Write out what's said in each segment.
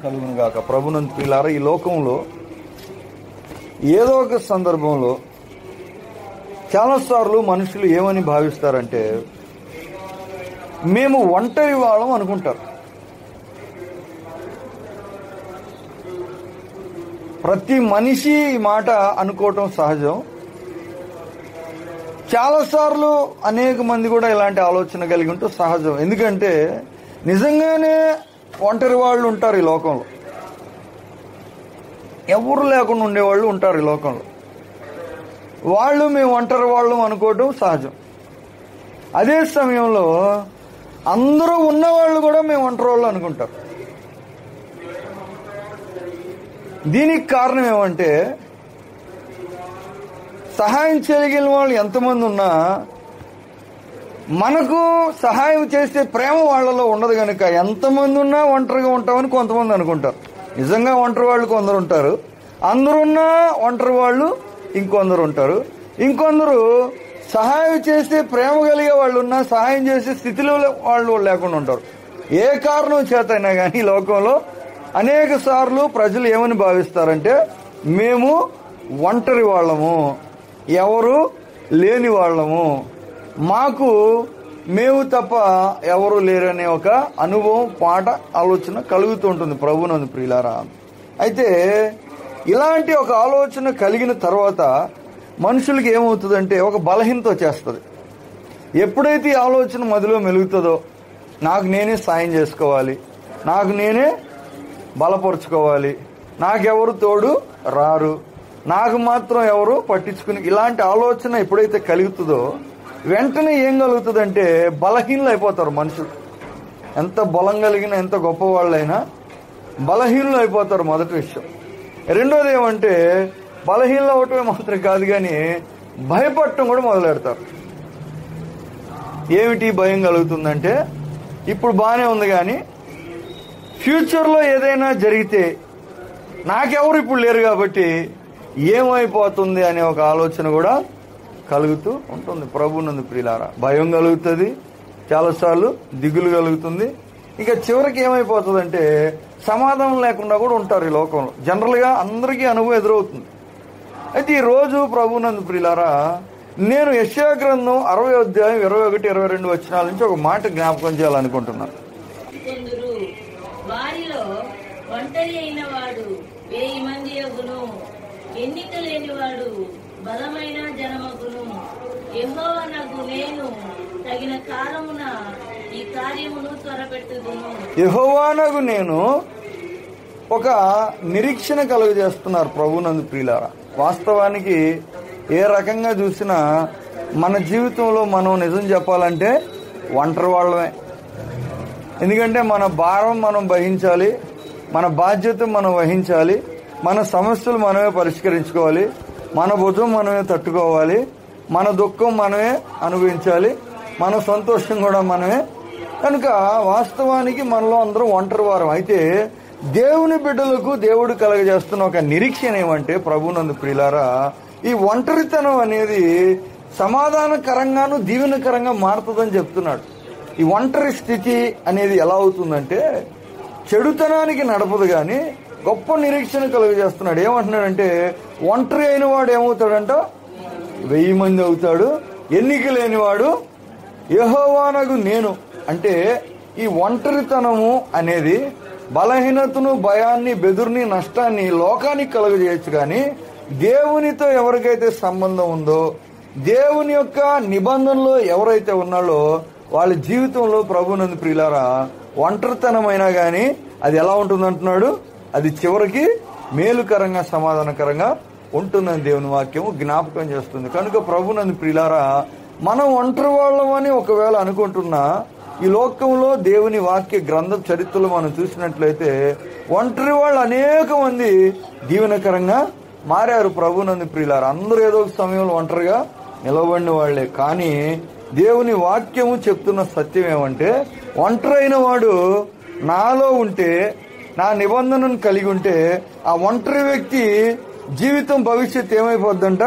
కలుగును గాక. ప్రభునందు ప్రియులారా, ఈ లోకంలో ఏదో ఒక సందర్భంలో చాలాసార్లు మనుషులు ఏమని భావిస్తారంటే, మేము ఒంటరి వాళ్ళం అనుకుంటారు. ప్రతి మనిషి ఈ మాట అనుకోవటం సహజం. చాలాసార్లు అనేక మంది కూడా ఇలాంటి ఆలోచన కలిగి ఉంటూ సహజం. ఎందుకంటే నిజంగానే ఒంటరి వాళ్ళు ఉంటారు ఈ లోకంలో, ఎవరు లేకుండా ఉండేవాళ్ళు ఉంటారు ఈ లోకంలో. వాళ్ళు మేము ఒంటరి వాళ్ళం అనుకోవడం సహజం. అదే సమయంలో అందరూ ఉన్నవాళ్ళు కూడా మేము ఒంటరి వాళ్ళు అనుకుంటారు. దీనికి కారణం ఏమంటే, సహాయం చేయగలిగిన వాళ్ళు ఎంతమంది ఉన్నా మనకు సహాయం చేసే ప్రేమ వాళ్ళలో ఉండదు కనుక ఎంతమంది ఉన్నా ఒంటరిగా ఉంటామని కొంతమంది అనుకుంటారు. నిజంగా ఒంటరి వాళ్ళు కొందరు ఉంటారు, అందరున్నా ఒంటరి వాళ్ళు ఇంకొందరు ఉంటారు. ఇంకొందరు సహాయం చేసే ప్రేమ కలిగే వాళ్ళు ఉన్నా సహాయం చేసే స్థితిలో వాళ్ళు లేకుండా ఉంటారు. ఏ కారణం చేతైనా కానీ ఈ లోకంలో అనేక సార్లు ప్రజలు ఏమని భావిస్తారంటే, మేము ఒంటరి వాళ్ళము, ఎవరు లేని వాళ్ళము, మాకు మేము తప్ప ఎవరు లేరనే ఒక అనుభవం, పాట, ఆలోచన కలుగుతూ ఉంటుంది. ప్రభునందు ప్రియులారా, అయితే ఇలాంటి ఒక ఆలోచన కలిగిన తర్వాత మనుషులకి ఏమవుతుందంటే ఒక బలహీనత వచ్చేస్తుంది. ఎప్పుడైతే ఈ ఆలోచన మదిలో మెలుగుతుందో, నాకు నేనే సాయం చేసుకోవాలి, నాకు నేనే బలపరుచుకోవాలి, నాకెవరు తోడు రారు, నాకు మాత్రం ఎవరు పట్టించుకుని, ఇలాంటి ఆలోచన ఎప్పుడైతే కలుగుతుందో వెంటనే ఏం కలుగుతుందంటే బలహీనలు అయిపోతారు మనుషులు. ఎంత బలం కలిగిన ఎంత గొప్పవాళ్ళైనా బలహీనలు అయిపోతారు, మొదటి విషయం. రెండోది ఏమంటే, బలహీనలు అవటమే మాత్రం కాదు కానీ భయపడటం కూడా మొదలెడతారు. ఏమిటి భయం కలుగుతుందంటే, ఇప్పుడు బాగానే ఉంది కానీ ఫ్యూచర్లో ఏదైనా జరిగితే నాకెవరు ఇప్పుడు లేరు కాబట్టి ఏమైపోతుంది అనే ఒక ఆలోచన కూడా కలుగుతూ ఉంటుంది. ప్రభునందు ప్రియులారా, భయం కలుగుతుంది, చాలాసార్లు దిగులు కలుగుతుంది. ఇక చివరికి ఏమైపోతుందంటే సమాధానం లేకుండా కూడా ఉంటారు ఈ లోకంలో. జనరల్గా అందరికీ అనుభవం ఎదురవుతుంది. అయితే ఈ రోజు ప్రభునందు ప్రియులారా, నేను యెషయా గ్రంథం 60వ అధ్యాయం 21-22 వచనాల నుంచి ఒక మాట జ్ఞాపకం చేయాలనుకుంటున్నాను. వారిలో ఒంటరి అయిన వాడు 1000 మంది అగును, ఎన్నిక లేనివాడు బలమైన జనమగును. యెహోవానగు నేను తగిన కాలమున ఈ కార్యమును త్వరపెట్టుదును. యెహోవానగు నేను ఒక నిరీక్షణ కలుగజేస్తున్నారు ప్రభునందు ప్రియులారా. వాస్తవానికి ఏ రకంగా చూసినా మన జీవితంలో మనం నిజం చెప్పాలంటే ఒంటరి వాళ్ళమే. ఎందుకంటే మన భారం మనం వహించాలి, మన బాధ్యత మనం వహించాలి, మన సమస్యలు మనమే పరిష్కరించుకోవాలి, మన భుజం మనమే తట్టుకోవాలి, మన దుఃఖం మనమే అనుభవించాలి, మన సంతోషం కూడా మనమే. కనుక వాస్తవానికి మనలో అందరం ఒంటరి వారం. అయితే దేవుని బిడ్డలకు దేవుడు కలగజేస్తున్న ఒక నిరీక్షణ ఏమంటే, ప్రభునందు ప్రియులారా, ఈ ఒంటరితనం అనేది సమాధానకరంగాను దీవెనకరంగా మారుతుందని చెప్తున్నాడు. ఈ ఒంటరి స్థితి అనేది ఎలా అవుతుందంటే చెడుతనానికి నడపదు కానీ గొప్ప నిరీక్షణ కలుగజేస్తున్నాడు. ఏమంటున్నాడంటే, ఒంటరి అయిన వాడు ఏమవుతాడంట, 1000 మంది అవుతాడు. ఎన్నిక లేనివాడు యెహోవానగు నేను. అంటే ఈ ఒంటరితనము అనేది బలహీనతను, భయాన్ని, బెదురుని, నష్టాన్ని లోకానికి కలుగజేయచ్చు. కానీ దేవునితో ఎవరికైతే సంబంధం ఉందో, దేవుని యొక్క నిబంధనలో ఎవరైతే ఉన్నారో వాళ్ళ జీవితంలో ప్రభునందు ప్రియులారా ఒంటరితనమైనా కానీ అది ఎలా ఉంటుందంటున్నాడు, అది చివరికి మేలుకరంగా సమాధానకరంగా ఉంటుందని దేవుని వాక్యము జ్ఞాపకం చేస్తుంది. కనుక ప్రభునందు ప్రియులారా, మనం ఒంటరి వాళ్ళమని ఒకవేళ అనుకుంటున్నా, ఈ లోకంలో దేవుని వాక్య గ్రంథ చరిత్రలో మనం చూసినట్లయితే ఒంటరి వాళ్ళు అనేక మంది దీవెనకరంగా మారారు. ప్రభునందు ప్రియులారా, అందరూ ఏదో ఒక సమయంలో ఒంటరిగా నిలబడిన వాళ్లే. కానీ దేవుని వాక్యము చెప్తున్న సత్యం ఏమంటే, ఒంటరైన వాడు నాలో ఉంటే, నా నిబంధనను కలిగి ఉంటే ఆ ఒంటరి వ్యక్తి జీవితం భవిష్యత్తు ఏమైపోద్దంట,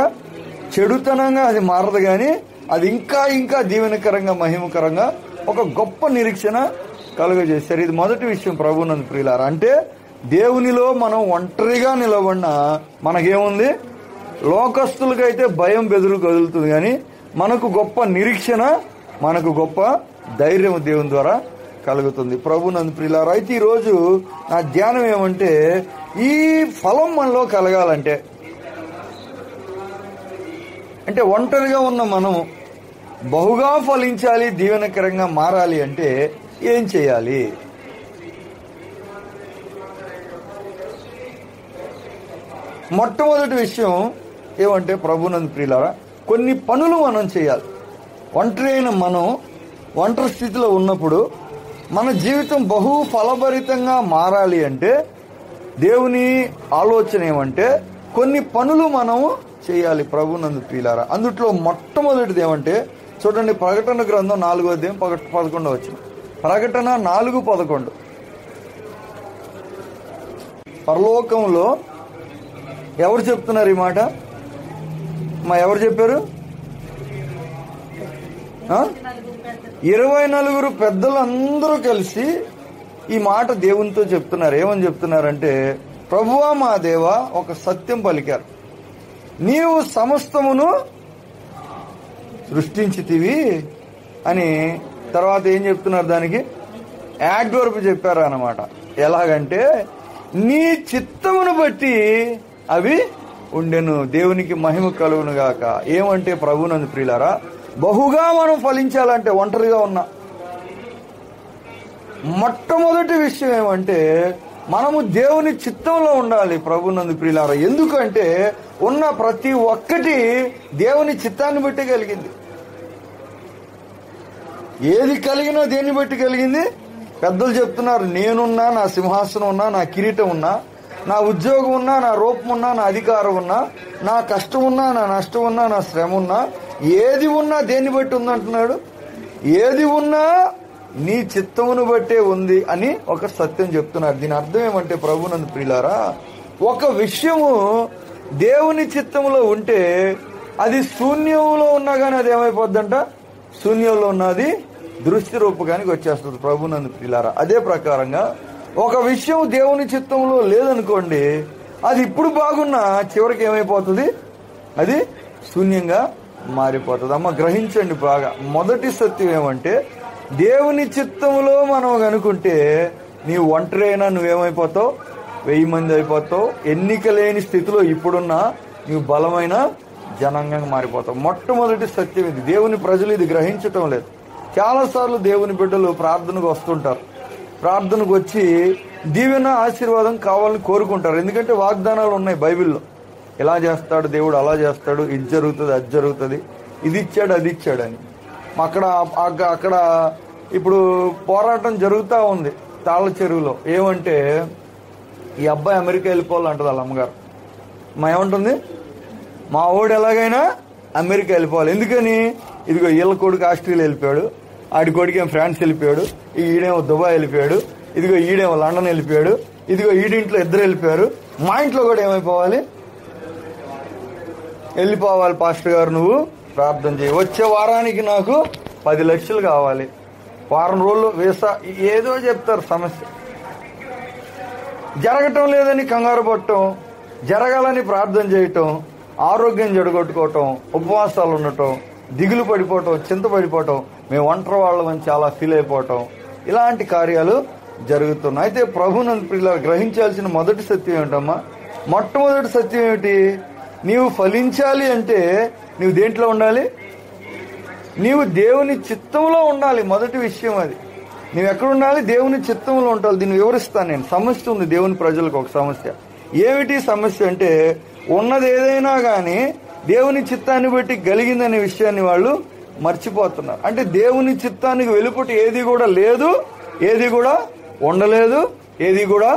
చెడుతనంగా అది మారదు కానీ అది ఇంకా ఇంకా దీవెనకరంగా, మహిమకరంగా ఒక గొప్ప నిరీక్షణ కలుగజేశారు. ఇది మొదటి విషయం ప్రభునందు ప్రియులారా. అంటే దేవునిలో మనం ఒంటరిగా నిలబడినా మనకేముంది? లోకస్తులకైతే భయం బెదురు కదులుతుంది, కానీ మనకు గొప్ప నిరీక్షణ, మనకు గొప్ప ధైర్యం దేవుని ద్వారా కలుగుతుంది. ప్రభునందు ప్రియులారా, అయితే ఈరోజు నా ధ్యానం ఏమంటే, ఈ ఫలం మనలో కలగాలంటే, అంటే ఒంటరిగా ఉన్న మనం బహుగా ఫలించాలి, దీవెనకరంగా మారాలి అంటే ఏం చేయాలి? మొట్టమొదటి విషయం ఏమంటే, ప్రభునందు ప్రియులారా, కొన్ని పనులు మనం చేయాలి. ఒంటరి అయిన మనం ఒంటరి స్థితిలో ఉన్నప్పుడు మన జీవితం బహు ఫలభరితంగా మారాలి అంటే దేవుని ఆలోచన ఏమంటే, కొన్ని పనులు మనం చేయాలి. ప్రభునందు ప్రియులారా, అందుట్లో మొట్టమొదటిది ఏమంటే చూడండి, ప్రకటన గ్రంథం 4వ అధ్యాయం 11వ వచనం. ప్రకటన 4:11. పరలోకంలో ఎవరు చెప్తున్నారు ఈ మాట? ఎవరు చెప్పారు? 24 పెద్దలు అందరూ కలిసి ఈ మాట దేవునితో చెప్తున్నారు. ఏమని చెప్తున్నారంటే, ప్రభువా మా దేవా, ఒక సత్యం పలికారు. నీవు సమస్తమును సృష్టించితివి అని. తర్వాత ఏం చెప్తున్నారు? దానికి యాడ్వర్బ్ చెప్పారు అన్నమాట. ఎలాగంటే, నీ చిత్తమును బట్టి అవి ఉండెను, దేవునికి మహిమ కలుగును గాక. ఏమంటే ప్రభునందు ప్రియులారా, బహుగా మనం ఫలించాలంటే ఒంటరిగా ఉన్నా మొట్టమొదటి విషయం ఏమంటే, మనము దేవుని చిత్తంలో ఉండాలి. ప్రభునందు ప్రియులారా, ఎందుకంటే ఉన్న ప్రతి ఒక్కటి దేవుని చిత్తాన్ని బట్టి కలిగింది. ఏది కలిగినా దేన్ని బట్టి కలిగింది? పెద్దలు చెప్తున్నారు, నేనున్నా, నా సింహాసనం ఉన్నా, నా కిరీటం ఉన్నా, నా ఉద్యోగం ఉన్నా, నా రూపం ఉన్నా, నా అధికారం ఉన్నా, నా కష్టం ఉన్నా, నా నష్టం ఉన్నా, నా శ్రమ ఉన్నా, ఏది ఉన్నా దేన్ని బట్టి ఉందంటున్నాడు? ఏది ఉన్నా నీ చిత్తమును బట్టే ఉంది అని ఒక సత్యం చెప్తున్నారు. దీని అర్థం ఏమంటే, ప్రభునందు ప్రియులారా, ఒక విషయము దేవుని చిత్తంలో ఉంటే అది శూన్యంలో ఉన్నా కానీ అది ఏమైపోద్దంట? శూన్యంలో ఉన్నది దృష్టి రూపకానికి వచ్చేస్తుంది. ప్రభునందు ప్రియులారా, అదే ప్రకారంగా ఒక విషయం దేవుని చిత్తంలో లేదనుకోండి, అది ఇప్పుడు బాగున్నా చివరికి ఏమైపోతుంది? అది శూన్యంగా మారిపోతుంది. అమ్మ గ్రహించండి బాగా. మొదటి సత్యం ఏమంటే, దేవుని చిత్తంలో మనం కనుకుంటే నీవు ఒంటరి అయినా నువ్వేమైపోతావు? 1000 మంది అయిపోతావు. ఎన్నిక లేని స్థితిలో ఇప్పుడున్నా నీవు బలమైన జనాంగంగా మారిపోతావు. మొట్టమొదటి సత్యం ఇది. దేవుని ప్రజలు ఇది గ్రహించటం లేదు. చాలాసార్లు దేవుని బిడ్డలు ప్రార్థనకు వస్తుంటారు. ప్రార్థనకు వచ్చి దీవెన ఆశీర్వాదం కావాలని కోరుకుంటారు. ఎందుకంటే వాగ్దానాలు ఉన్నాయి బైబిల్లో. ఎలా చేస్తాడు దేవుడు, అలా చేస్తాడు, ఇది జరుగుతుంది, అది జరుగుతుంది, ఇది ఇచ్చాడు, అది ఇచ్చాడని. అక్కడ ఇప్పుడు పోరాటం జరుగుతూ ఉంది తాళ్ళ చెరువులో. ఏమంటే, ఈ అబ్బాయి అమెరికా వెళ్ళిపోవాలంటది వాళ్ళ అమ్మగారు. ఏమంటుంది? మా ఓడు ఎలాగైనా అమెరికా వెళ్ళిపోవాలి. ఎందుకని? ఇదిగో వీళ్ళ కొడుకు ఆస్ట్రేలియా వెళ్ళిపోయాడు, ఆడి కొడుకు ఫ్రాన్స్ వెళ్ళిపోయాడు, ఈడేమో దుబాయ్ వెళ్ళిపోయాడు, ఇదిగో ఈడేమో లండన్ వెళ్ళిపోయాడు, ఇదిగో ఈడింట్లో 2 వెళ్ళిపోయారు, మా ఇంట్లో కూడా ఏమైపోవాలి? వెళ్ళిపోవాలి. పాస్టర్ గారు నువ్వు ప్రార్థన చేయి, వచ్చే వారానికి నాకు 10 లక్షలు కావాలి, వారం రోజులు వీసా, ఏదో చెప్తారు. సమస్య జరగటం లేదని కంగారు పడటం, జరగాలని ప్రార్థన చేయటం, ఆరోగ్యం చెడగొట్టుకోవటం, ఉపవాసాలు ఉండటం, దిగులు పడిపోవటం, చింత పడిపోవటం, మేము ఒంటరి వాళ్ళమని చాలా ఫీల్ అయిపోవటం, ఇలాంటి కార్యాలు జరుగుతున్నాయి. అయితే ప్రభువునందు ప్రియులారా, గ్రహించాల్సిన మొదటి సత్యం ఏమిటమ్మా? మొట్టమొదటి సత్యం ఏమిటి? నీవు ఫలించాలి అంటే నీవు దేంట్లో ఉండాలి? నీవు దేవుని చిత్తంలో ఉండాలి. మొదటి విషయం అది. నీవు ఎక్కడ ఉండాలి? దేవుని చిత్తంలో ఉండాలి. దీన్ని వివరిస్తాను నేను. సమస్య ఉంది దేవుని ప్రజలకు. ఒక సమస్య ఏమిటి? సమస్య అంటే, ఉన్నది ఏదైనా కానీ దేవుని చిత్తాన్ని బట్టి కలిగిందనే విషయాన్ని వాళ్ళు మర్చిపోతున్నారు. అంటే దేవుని చిత్తానికి వెలుపటి ఏది కూడా లేదు, ఏది కూడా ఉండలేదు, ఏది కూడా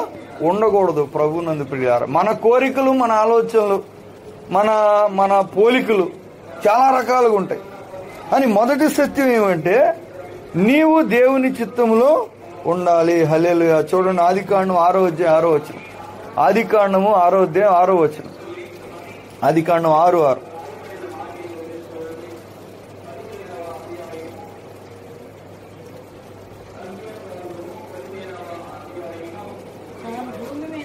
ఉండకూడదు. ప్రభువునందు ప్రియులారా, మన కోరికలు, మన ఆలోచనలు, మన పోలికలు చాలా రకాలుగా ఉంటాయి. అని మొదటి సత్యం ఏమంటే, నీవు దేవుని చిత్తములో ఉండాలి. హల్లెలూయా. చూడండి, ఆదికాండం 6వ అధ్యాయం 6వ వచనం. ఆదికాండము 6వ అధ్యాయం 6వ వచనం. ఆదికాండం 6:6. భూమి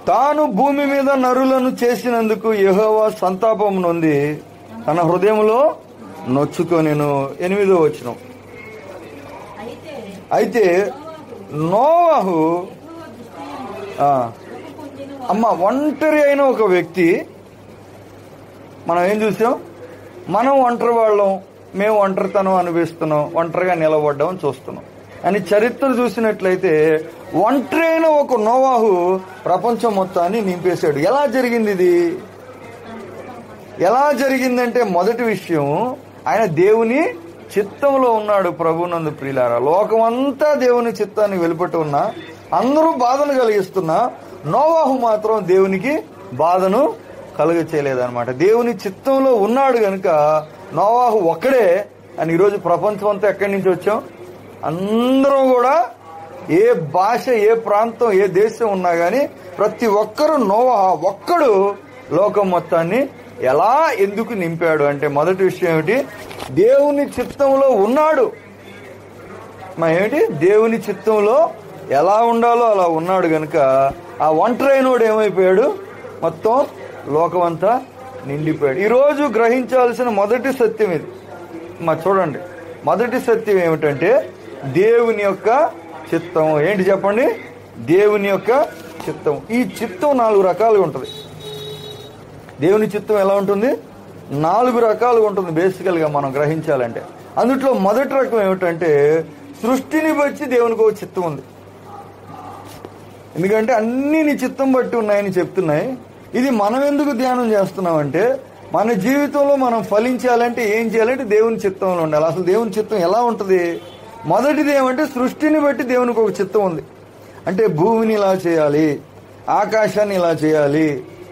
తాను భూమి మీద నరులను చేసినందుకు యెహోవా సంతాపం నొంది తన హృదయంలో నొచ్చుకొనెను. 8వ వచనం. అయితే నోవహు ఒంటరి అయిన ఒక వ్యక్తి. మనం ఏం చూసాం? మనం ఒంటరి వాళ్ళం, మేము ఒంటరితనం అనిపిస్తున్నాం, ఒంటరిగా నిలబడ్డాం చూస్తున్నాం. అని చరిత్ర చూసినట్లయితే ఒంటరి అయిన ఒక నోవాహు ప్రపంచం మొత్తాన్ని నింపేశాడు. ఎలా జరిగింది ఇది? ఎలా జరిగిందంటే మొదటి విషయం, ఆయన దేవుని చిత్తంలో ఉన్నాడు. ప్రభునందు ప్రియులారా, లోకమంతా దేవుని చిత్తాన్ని వెలుపటి ఉన్నా, అందరూ బాధను కలిగిస్తున్నా, నోవాహు మాత్రం దేవునికి బాధను కలుగ చేయలేదన్నమాట. దేవుని చిత్తంలో ఉన్నాడు గనుక నోవాహు ఒక్కడే. అని ఈరోజు ప్రపంచం అంతా ఎక్కడి నుంచి వచ్చాం? అందరం కూడా ఏ భాష, ఏ ప్రాంతం, ఏ దేశం ఉన్నా గాని ప్రతి ఒక్కరూ నోవాహు ఒక్కడు లోకం మొత్తాన్ని ఎలా ఎందుకు నింపాడు అంటే మొదటి విషయం ఏమిటి? దేవుని చిత్తంలో ఉన్నాడు. ఏమిటి? దేవుని చిత్తంలో ఎలా ఉండాలో అలా ఉన్నాడు గనుక ఆ ఒంటరైనోడు ఏమైపోయాడు? మొత్తం లోకమంతా నిండిపోయాడు. ఈరోజు గ్రహించాల్సిన మొదటి సత్యం ఇది. చూడండి, మొదటి సత్యం ఏమిటంటే దేవుని యొక్క చిత్తం. ఏంటి చెప్పండి? దేవుని యొక్క చిత్తం. ఈ చిత్తం 4 రకాలుగా ఉంటుంది. దేవుని చిత్తం ఎలా ఉంటుంది? 4 రకాలుగా ఉంటుంది బేసికల్గా మనం గ్రహించాలంటే. అందుట్లో మొదటి రకం ఏమిటంటే సృష్టిని బట్టి దేవునికి ఒక చిత్తం ఉంది. ఎందుకంటే అన్ని నీ చిత్తం బట్టి ఉన్నాయని చెప్తున్నాయి. ఇది మనం ఎందుకు ధ్యానం చేస్తున్నామంటే మన జీవితంలో మనం ఫలించాలంటే ఏం చేయాలంటే దేవుని చిత్తంలో ఉండాలి. అసలు దేవుని చిత్తం ఎలా ఉంటుంది? మొదటిది ఏమంటే సృష్టిని బట్టి దేవునికి ఒక చిత్తం ఉంది. అంటే భూమిని ఇలా చేయాలి, ఆకాశాన్ని ఇలా చేయాలి,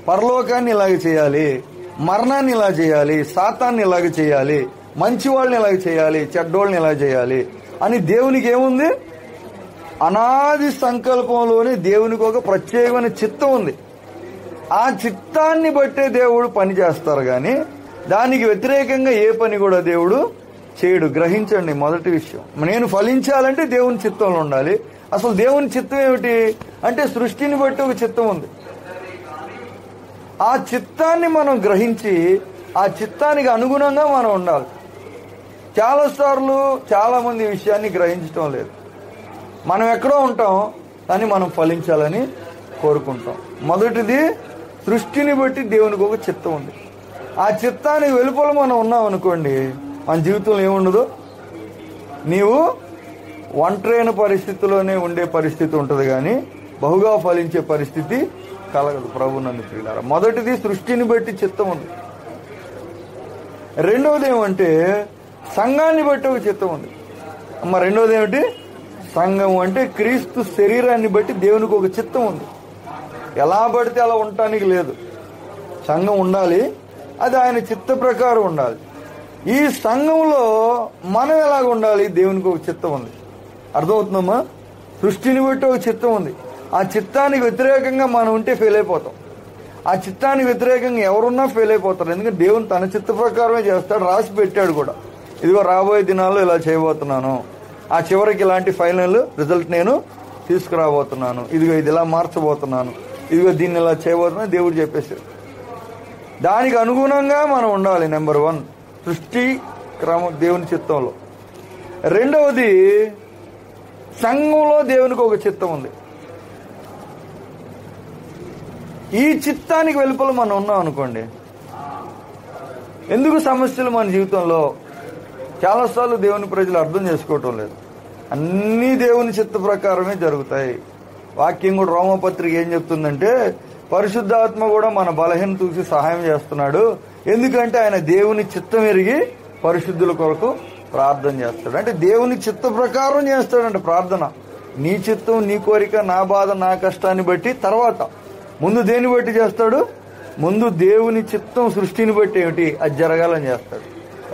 పరలోకాన్ని ఇలాగ చేయాలి, మరణాన్ని ఇలా చేయాలి, సాతాన్ని ఇలాగ చేయాలి, మంచి వాళ్ళని ఇలాగ చేయాలి, చెడ్డోళ్ళని ఇలా చేయాలి అని దేవునికి ఏముంది? అనాది సంకల్పంలోనే దేవునికి ఒక ప్రత్యేకమైన చిత్తం ఉంది. ఆ చిత్తాన్ని బట్టే దేవుడు పని చేస్తారు గాని దానికి వ్యతిరేకంగా ఏ పని కూడా దేవుడు చేయడు. గ్రహించండి మొదటి విషయం. నేను ఫలించాలంటే దేవుని చిత్తంలో ఉండాలి. అసలు దేవుని చిత్తం ఏమిటి అంటే సృష్టిని బట్టి ఒక చిత్తం ఉంది. ఆ చిత్తాన్ని మనం గ్రహించి ఆ చిత్తానికి అనుగుణంగా మనం ఉండాలి. చాలాసార్లు చాలా మంది ఈ విషయాన్ని గ్రహించడం లేదు. మనం ఎక్కడో ఉంటాం కానీ మనం ఫలించాలని కోరుకుంటాం. మొదటిది సృష్టిని బట్టి దేవునికి ఒక చిత్తం ఉంది. ఆ చిత్తానికి వెలుపల మనం ఉన్నాం అనుకోండి, మన జీవితంలో ఏముండదు. నీవు ఒంటరైన పరిస్థితిలోనే ఉండే పరిస్థితి ఉంటుంది కానీ బహుగా ఫలించే పరిస్థితి కలగదు. ప్రభునందు ప్రియులారా, మొదటిది సృష్టిని బట్టి చిత్తం ఉంది. రెండవది ఏమంటే సంఘాన్ని బట్టి ఒక చిత్తం ఉంది. రెండవది ఏమిటి? సంఘం అంటే క్రీస్తు శరీరాన్ని బట్టి దేవునికి ఒక చిత్తం ఉంది. ఎలా పడితే అలా ఉండటానికి లేదు. సంఘం ఉండాలి, అది ఆయన చిత్త ప్రకారం ఉండాలి. ఈ సంఘంలో మనం ఎలాగ ఉండాలి? దేవునికి ఒక చిత్తం ఉంది. అర్థమవుతుందమ్మా? సృష్టిని బట్టి ఒక చిత్తం ఉంది. ఆ చిత్తానికి వ్యతిరేకంగా మనం ఉంటే ఫెయిల్ అయిపోతాం. ఆ చిత్తానికి వ్యతిరేకంగా ఎవరున్నా ఫెయిల్ అయిపోతారు. ఎందుకంటే దేవుని తన చిత్త ప్రకారమే చేస్తాడు. రాసి పెట్టాడు కూడా, ఇదిగో రాబోయే దినాల్లో ఇలా చేయబోతున్నాను, ఆ చివరికి ఇలాంటి ఫైనల్ రిజల్ట్ నేను తీసుకురాబోతున్నాను, ఇదిగో ఇది ఇలా మార్చబోతున్నాను, ఇదిగో దీన్ని ఇలా చేయబోతున్నాను దేవుడు చెప్పేశాడు. దానికి అనుగుణంగా మనం ఉండాలి. నెంబర్ 1 సృష్టి క్రమం దేవుని చిత్తంలో. రెండవది సంఘంలో దేవునికి ఒక చిత్తం ఉంది. ఈ చిత్తానికి వెలుపల మనం ఉన్నాం అనుకోండి, ఎందుకు సమస్యలు మన జీవితంలో? చాలాసార్లు దేవుని ప్రజలు అర్థం చేసుకోవటం లేదు. అన్నీ దేవుని చిత్త ప్రకారమే జరుగుతాయి. వాక్యం కూడా రోమపత్రిక ఏం చెప్తుందంటే పరిశుద్ధాత్మ కూడా మన బలహీన చూసి సహాయం చేస్తున్నాడు. ఎందుకంటే ఆయన దేవుని చిత్తం ఎరిగి పరిశుద్ధుల కొరకు ప్రార్థన చేస్తాడు. అంటే దేవుని చిత్త ప్రకారం చేస్తాడంట ప్రార్థన. నీ చిత్తం, నీ కోరిక, నా బాధ, నా కష్టాన్ని బట్టి తర్వాత ముందు దేని బట్టి చేస్తాడు? ముందు దేవుని చిత్తం సృష్టిని బట్టి ఏమిటి అది జరగాలని చేస్తాడు.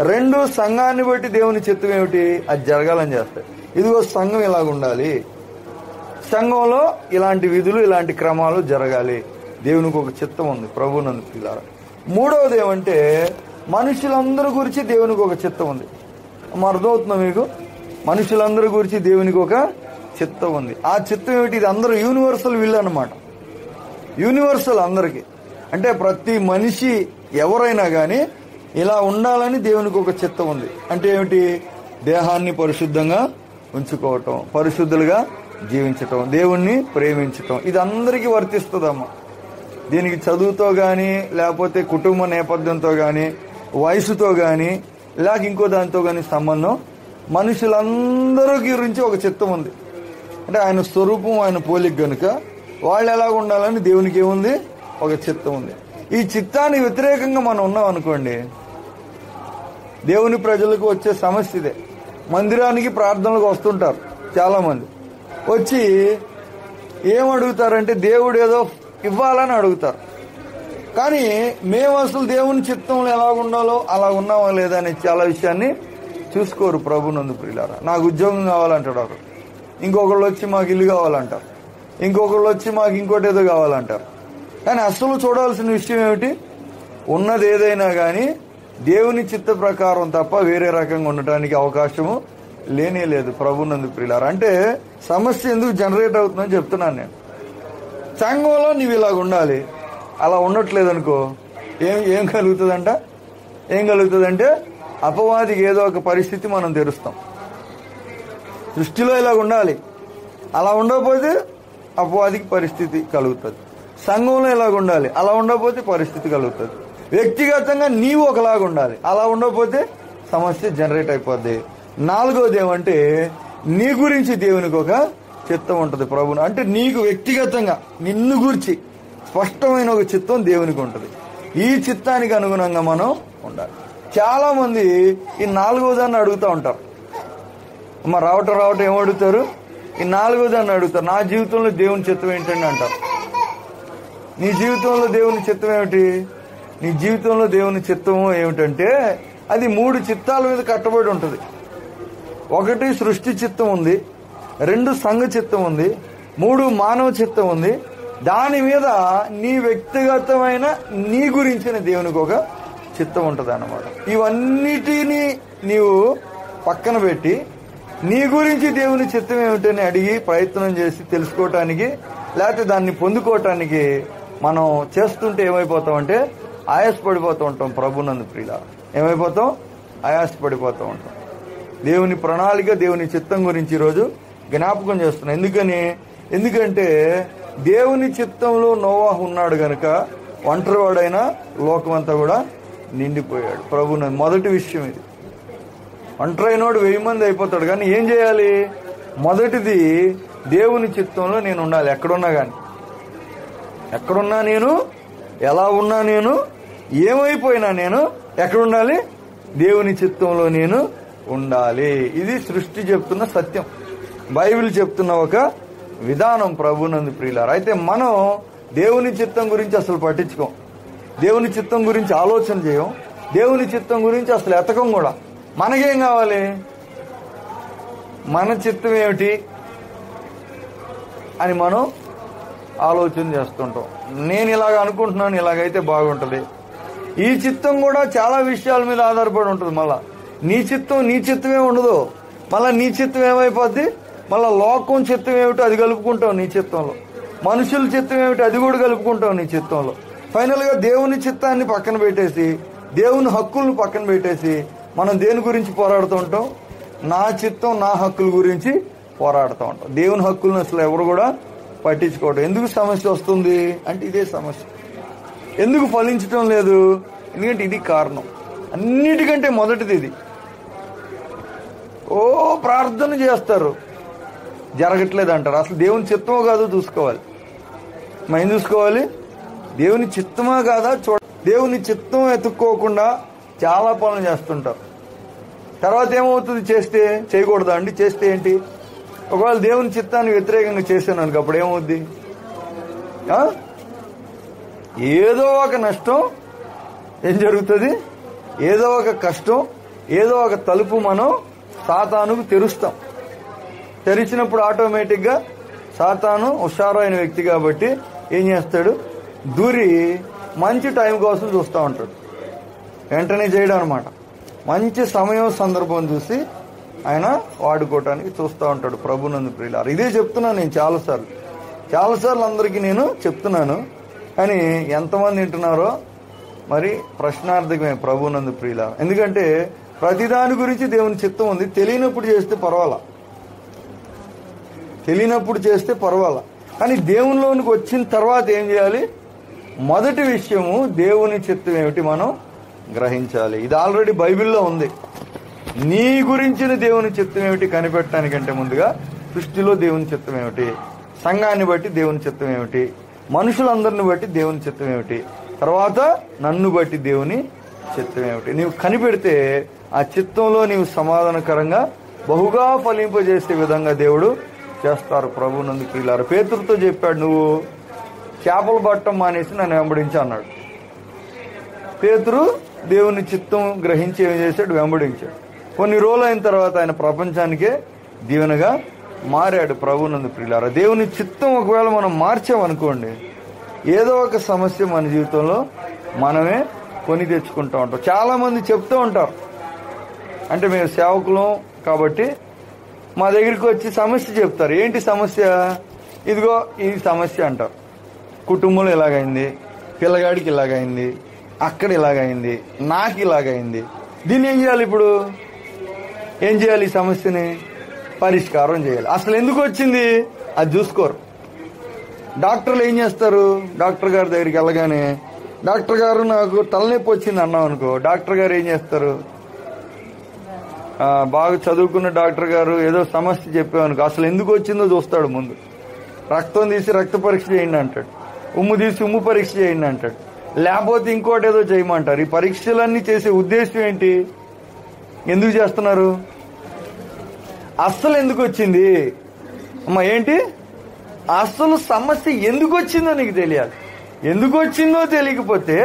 2 సంఘాన్ని బట్టి దేవుని చిత్తం ఏమిటి అది జరగాలని చేస్తాడు. ఇదిగో సంఘం ఇలాగ ఉండాలి, సంఘంలో ఇలాంటి విధులు ఇలాంటి క్రమాలు జరగాలి. దేవునికి ఒక చిత్తం ఉంది. ప్రభువునందు ప్రియులారా, మూడవది ఏమంటే మనుషులందరి గురించి దేవునికి ఒక చిత్తం ఉంది. అర్థమవుతుందా మీకు? మనుషులందరి గురించి దేవునికి ఒక చిత్తం ఉంది. ఆ చిత్తం ఏమిటి? ఇది అందరూ యూనివర్సల్ విల్ అన్నమాట. యూనివర్సల్ అందరికి, అంటే ప్రతి మనిషి ఎవరైనా కానీ ఇలా ఉండాలని దేవునికి ఒక చిత్తం ఉంది. అంటే ఏమిటి? దేహాన్ని పరిశుద్ధంగా ఉంచుకోవటం, పరిశుద్ధులుగా జీవించటం, దేవుణ్ణి ప్రేమించటం. ఇది అందరికీ వర్తిస్తుందమ్మా. దీనికి చదువుతో కానీ, లేకపోతే కుటుంబ నేపథ్యంతో కానీ, వయసుతో కానీ, లేక ఇంకో దానితో కానీ సంబంధం. మనుషులందరూ గురించి ఒక చిత్తం ఉంది. అంటే ఆయన స్వరూపం, ఆయన పోలిక గనుక వాళ్ళు ఎలా ఉండాలని దేవునికి ఏముంది? ఒక చిత్తం ఉంది. ఈ చిత్తానికి వ్యతిరేకంగా మనం ఉన్నాం అనుకోండి, దేవుని ప్రజలకు వచ్చే సమస్య ఇదే. మందిరానికి ప్రార్థనలకు వస్తుంటారు చాలా మంది. వచ్చి ఏం అడుగుతారంటే దేవుడు ఏదో ఇవ్వాలని అడుగుతారు. కానీ మేము అసలు దేవుని చిత్తంలో ఎలా ఉండాలో అలా ఉన్నామా లేదా అనే చాలా విషయాన్ని చూసుకోరు ప్రభునందు ప్రియులారా. నాకు ఉద్యోగం కావాలంటాడు ఒకరు, ఇంకొకళ్ళు వచ్చి మాకు ఇల్లు కావాలంటారు, ఇంకొకళ్ళు వచ్చి మాకు ఇంకోటి ఏదో కావాలంటారు. కానీ అసలు చూడాల్సిన విషయం ఏమిటి? ఉన్నది ఏదైనా కానీ దేవుని చిత్త ప్రకారం తప్ప వేరే రకంగా ఉండటానికి అవకాశము లేనే లేదు ప్రభునందు ప్రియులారా. అంటే సమస్య ఎందుకు జనరేట్ అవుతుందని చెప్తున్నాను నేను. సంఘంలో నీవు ఇలాగ ఉండాలి, అలా ఉండట్లేదు అనుకో, ఏం కలుగుతుందంట? ఏం కలుగుతుందంటే అపవాదికి ఏదో ఒక పరిస్థితి మనం తెరుస్తాం. సృష్టిలో ఇలాగ ఉండాలి, అలా ఉండకపోతే అపవాదికి పరిస్థితి కలుగుతుంది. సంఘంలో ఇలాగ ఉండాలి, అలా ఉండకపోతే పరిస్థితి కలుగుతుంది. వ్యక్తిగతంగా నీవు ఒకలాగా ఉండాలి, అలా ఉండకపోతే సమస్య జనరేట్ అయిపోద్ది. నాలుగోది ఏమంటే నీ గురించి దేవునికి ఒక చిత్తం ఉంటుంది ప్రభుని. అంటే నీకు వ్యక్తిగతంగా నిన్ను గురించి స్పష్టమైన ఒక చిత్తం దేవునికి ఉంటుంది. ఈ చిత్తానికి అనుగుణంగా మనం ఉండాలి. చాలా మంది ఈ నాలుగోదాన్ని అడుగుతూ ఉంటారు. అమ్మ రావటం ఏం అడుగుతారు? ఈ నాలుగోదాన్ని అడుగుతారు. నా జీవితంలో దేవుని చిత్తం ఏంటండి అంటారు. నీ జీవితంలో దేవుని చిత్తం ఏమిటి? నీ జీవితంలో దేవుని చిత్తము ఏమిటంటే అది 3 చిత్తాల మీద కట్టబడి ఉంటుంది. 1 సృష్టి చిత్తం ఉంది, 2 సంఘ చిత్తం ఉంది, 3 మానవ చిత్తం ఉంది. దాని మీద నీ వ్యక్తిగతమైన నీ గురించిన దేవునికి ఒక చిత్తం ఉంటుంది అన్నమాట. ఇవన్నిటినీ నీవు పక్కన పెట్టి నీ గురించి దేవుని చిత్తం ఏమిటని అడిగి ప్రయత్నం చేసి తెలుసుకోవటానికి, లేకపోతే దాన్ని పొందుకోవటానికి మనం చేస్తుంటే ఏమైపోతామంటే ఆయాసపడిపోతూ ఉంటాం. ప్రభునందు ప్రియులా ఏమైపోతాం? ఆయాసపడిపోతూ ఉంటాం. దేవుని ప్రణాళిక, దేవుని చిత్తం గురించి ఈరోజు జ్ఞాపకం చేస్తున్నాం. ఎందుకంటే దేవుని చిత్తంలో నోవాహు ఉన్నాడు గనక ఒంటరివాడైనా లోకమంతా కూడా నిండిపోయాడు. ప్రభునందు మొదటి విషయం ఇది. ఒంటరైనోడు 1000 మంది అయిపోతాడు. కానీ ఏం చేయాలి? మొదటిది దేవుని చిత్తంలో నేను ఉండాలి. ఎక్కడున్నా కానీ, ఎక్కడున్నా నేను, ఎలా ఉన్నా నేను, ఏమైపోయినా నేను ఎక్కడుండాలి? దేవుని చిత్తంలో నేను ఉండాలి. ఇది సృష్టి చెప్తున్న సత్యం, బైబిల్ చెప్తున్న ఒక విధానం ప్రభునందు ప్రియులారా. అయితే మనం దేవుని చిత్తం గురించి అసలు పట్టించుకోం, దేవుని చిత్తం గురించి ఆలోచన చేయం, దేవుని చిత్తం గురించి అసలు ఎతకం కూడా. మనకేం కావాలి? మన చిత్తం ఏమిటి అని మనం ఆలోచన చేస్తుంటాం. నేను ఇలాగ అనుకుంటున్నాను, ఇలాగైతే బాగుంటుంది. ఈ చిత్తం కూడా చాలా విషయాల మీద ఆధారపడి ఉంటుంది. మళ్ళా నీ చిత్తమే ఉండదు. మళ్ళా నీ చిత్తం ఏమైపోద్ది? మళ్ళా లోకం చిత్తం ఏమిటో అది కలుపుకుంటావు నీ చిత్తంలో, మనుషుల చిత్తం ఏమిటో అది కూడా కలుపుకుంటావు నీ చిత్తంలో. ఫైనల్ గా దేవుని చిత్తాన్ని పక్కన పెట్టేసి, దేవుని హక్కులను పక్కన పెట్టేసి మనం దేని గురించి పోరాడుతూ ఉంటాం? నా చిత్తం, నా హక్కుల గురించి పోరాడుతూ ఉంటాం. దేవుని హక్కులను అసలు ఎవరు కూడా పట్టించుకోవడం. ఎందుకు సమస్య వస్తుంది అంటే ఇదే సమస్య. ఎందుకు ఫలించటం లేదు? ఎందుకంటే ఇది కారణం. అన్నిటికంటే మొదటిది ఇది. ప్రార్థన చేస్తారు, జరగట్లేదు అంటారు. అసలు దేవుని చిత్తమో కాదో చూసుకోవాలి. మనం చూసుకోవాలి, దేవుని చిత్తమా కాదా చూడ. దేవుని చిత్తం ఎత్తుక్కోకుండా చాలా పనులు చేస్తుంటారు. తర్వాత ఏమవుతుంది? చేస్తే చేయకూడదా అండి? చేస్తే ఏంటి? ఒకవేళ దేవుని చిత్తాన్ని వ్యతిరేకంగా చేశాను అనుకో, అప్పుడు ఏమవుద్ది? ఏదో ఒక నష్టం ఏం జరుగుతుంది? ఏదో ఒక కష్టం, ఏదో ఒక తలుపు మనం సాతానుకు తెరుస్తాం. తెరిచినప్పుడు ఆటోమేటిక్గా సాతాను హుషారైన వ్యక్తి కాబట్టి ఏం చేస్తాడు? దూరి మంచి టైం కోసం చూస్తూ ఉంటాడు. వెంటనే చేయడం అనమాట. మంచి సమయం సందర్భం చూసి ఆయన వాడుకోవటానికి చూస్తూ ఉంటాడు ప్రభునందు ప్రియులారా. ఇదే చెప్తున్నాను నేను చాలాసార్లు అందరికీ నేను చెప్తున్నాను, కానీ ఎంతమంది వింటున్నారో మరి ప్రశ్నార్థకమే ప్రభునందు ప్రియులారా. ఎందుకంటే ప్రతిదాని గురించి దేవుని చిత్తం ఉంది. తెలియనప్పుడు చేస్తే పర్వాలా, కానీ దేవునిలోనికి వచ్చిన తర్వాత ఏం చేయాలి? మొదటి విషయము దేవుని చిత్తం ఏమిటి మనం గ్రహించాలి. ఇది ఆల్రెడీ బైబిల్లో ఉంది. నీ గురించిన దేవుని చిత్తం ఏమిటి కనిపెట్టడానికంటే ముందుగా సృష్టిలో దేవుని చిత్తం ఏమిటి, సంఘాన్ని బట్టి దేవుని చిత్తం ఏమిటి, మనుషులందరిని బట్టి దేవుని చిత్తం ఏమిటి, తర్వాత నన్ను బట్టి దేవుని చిత్తం ఏమిటి, నీవు కనిపెడితే ఆ చిత్తంలో నీవు సమాధానకరంగా బహుగా ఫలింపజేసే విధంగా దేవుడు చేస్తారు ప్రభునందు ప్రియులారా. పేతురుతో చెప్పాడు, నువ్వు చేపలు పట్టడం మానేసి నన్ను వెంబడించి అన్నాడు. పేతురు దేవుని చిత్తం గ్రహించి ఏం చేశాడు? వెంబడించాడు. కొన్ని రోజులు అయిన తర్వాత ఆయన ప్రపంచానికే దీవెనగా మారాడు ప్రభునందు ప్రియులారా. దేవుని చిత్తం ఒకవేళ మనం మార్చామనుకోండి, ఏదో ఒక సమస్య మన జీవితంలో మనమే కొని తెచ్చుకుంటూ ఉంటాం. చాలా మంది చెప్తూ ఉంటారు, అంటే మేము సేవకులం కాబట్టి మా దగ్గరికి వచ్చి సమస్య చెప్తారు. ఏంటి సమస్య? ఇదిగో ఈ సమస్య అంటారు. కుటుంబంలో ఇలాగైంది, పిల్లగాడికి ఇలాగైంది, అక్కడ ఇలాగైంది, నాకు ఇలాగైంది. దీన్ని ఏం చేయాలి? ఇప్పుడు ఏం చేయాలి? ఈ సమస్యని పరిష్కారం చేయాలి. అసలు ఎందుకు వచ్చింది అది చూసుకోరు. డాక్టర్లు ఏం చేస్తారు? డాక్టర్ గారి దగ్గరికి వెళ్ళగానే, డాక్టర్ గారు నాకు తలనొప్పి వచ్చింది అన్నాం అనుకో, డాక్టర్ గారు ఏం చేస్తారు? బాగా చదువుకున్న డాక్టర్ గారు ఏదో సమస్య చెప్పామనుకో, అసలు ఎందుకు వచ్చిందో చూస్తాడు. ముందు రక్తం తీసి రక్త పరీక్ష చేయండి అంటాడు, ఉమ్ము తీసి ఉమ్ము పరీక్ష చేయండి అంటాడు, లేకపోతే ఇంకోటి ఏదో చేయమంటారు. ఈ పరీక్షలన్నీ చేసే ఉద్దేశం ఏంటి? ఎందుకు చేస్తున్నారు? అస్సలు ఎందుకు వచ్చింది అమ్మా? ఏంటి అసలు సమస్య ఎందుకు వచ్చిందో నీకు తెలియాలి. ఎందుకు వచ్చిందో తెలియకపోతే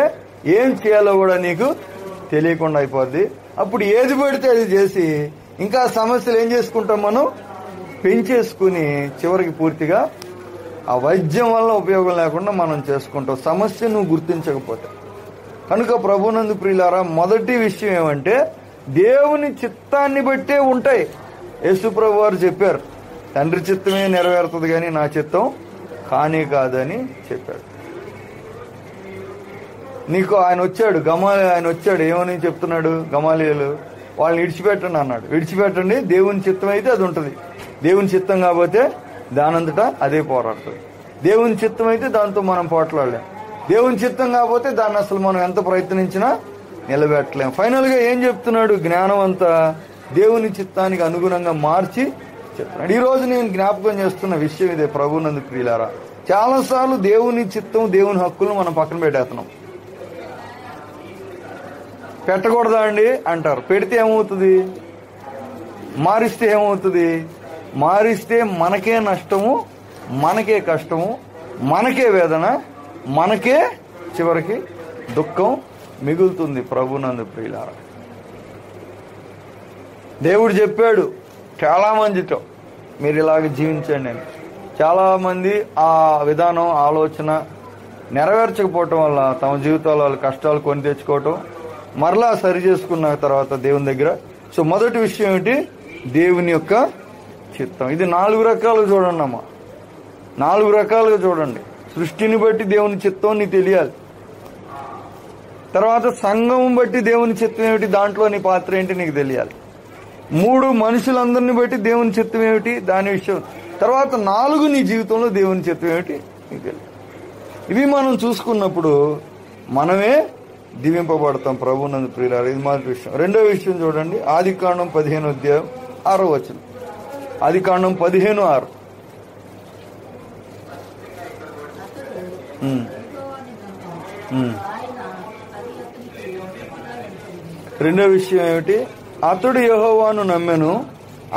ఏం చేయాలో కూడా నీకు తెలియకుండా అయిపోద్ది. అప్పుడు ఏది పడితే అది చేసి ఇంకా సమస్యలు ఏం చేసుకుంటాం? మనం పెంచేసుకుని చివరికి పూర్తిగా ఆ వైద్యం వల్ల ఉపయోగం లేకుండా మనం చేసుకుంటాం, సమస్య నువ్వు గుర్తించకపోతే. కనుక ప్రభునందు ప్రియులారా, మొదటి విషయం ఏమంటే దేవుని చిత్తాన్ని బట్టే ఉంటాయి. యేసు ప్రభు వారు చెప్పారు, తండ్రి చిత్తమే నెరవేరుతుంది కానీ నా చిత్తం కానే కాదని చెప్పాడు. నీకు ఆయన వచ్చాడు, ఆయన వచ్చాడు, ఏమని చెప్తున్నాడు? గమాలియలు వాళ్ళని విడిచిపెట్టండి అన్నాడు. విడిచిపెట్టండి, దేవుని చిత్తం అయితే అది ఉంటుంది. దేవుని చిత్తం కాకపోతే దానంతటా అదే పోరాడుతుంది. దేవుని చిత్తం అయితే దాంతో మనం పోట్లాడలేం. దేవుని చిత్తం కాకపోతే దాన్ని అసలు మనం ఎంత ప్రయత్నించినా నిలబెట్టలేం. ఫైనల్ గా ఏం చెప్తున్నాడు? జ్ఞానం అంతా దేవుని చిత్తానికి అనుగుణంగా మార్చి చెప్తున్నాడు. ఈ రోజు నేను జ్ఞాపకం చేస్తున్న విషయం ఇదే ప్రభునందు ప్రియులారా. చాలాసార్లు దేవుని చిత్తం, దేవుని హక్కులను మనం పక్కన పెట్టేస్తున్నాం. పెట్టకూడదా అండి అంటారు. పెడితే ఏమవుతుంది? మారిస్తే ఏమవుతుంది? మారిస్తే మనకే నష్టము, మనకే కష్టము, మనకే వేదన, మనకే చివరికి దుఃఖం మిగులుతుంది ప్రభునందు ప్రియులారా. దేవుడు చెప్పాడు చాలా మందితో, మీరు ఇలాగ జీవించండి అని. చాలా మంది ఆ విధానం, ఆలోచన నెరవేర్చకపోవటం వల్ల తమ జీవితాల్లో వాళ్ళ కష్టాలు కొని తెచ్చుకోవటం, మరలా సరి చేసుకున్న తర్వాత దేవుని దగ్గర. సో మొదటి విషయం ఏమిటి? దేవుని యొక్క చిత్తం. ఇది 4 రకాలుగా చూడండి అమ్మా, 4 రకాలుగా చూడండి. సృష్టిని బట్టి దేవుని చిత్తం నీకు తెలియాలి. తర్వాత సంఘం బట్టి దేవుని చిత్తం ఏమిటి, దాంట్లో నీ పాత్ర ఏంటి నీకు తెలియాలి. 3 మనుషులందరిని బట్టి దేవుని చిత్తం ఏమిటి, దాని విషయం. తర్వాత 4 నీ జీవితంలో దేవుని చిత్తం ఏమిటి నీకు తెలియాలి. ఇవి మనం చూసుకున్నప్పుడు మనమే దీవింపబడతాం ప్రభునందు ప్రియులారా. ఇది మొదటి విషయం. రెండో విషయం చూడండి, ఆదికాండం 15:6. ఆదికాండం 15:6. రెండో విషయం ఏమిటి? అతడు యెహోవాను నమ్మెను,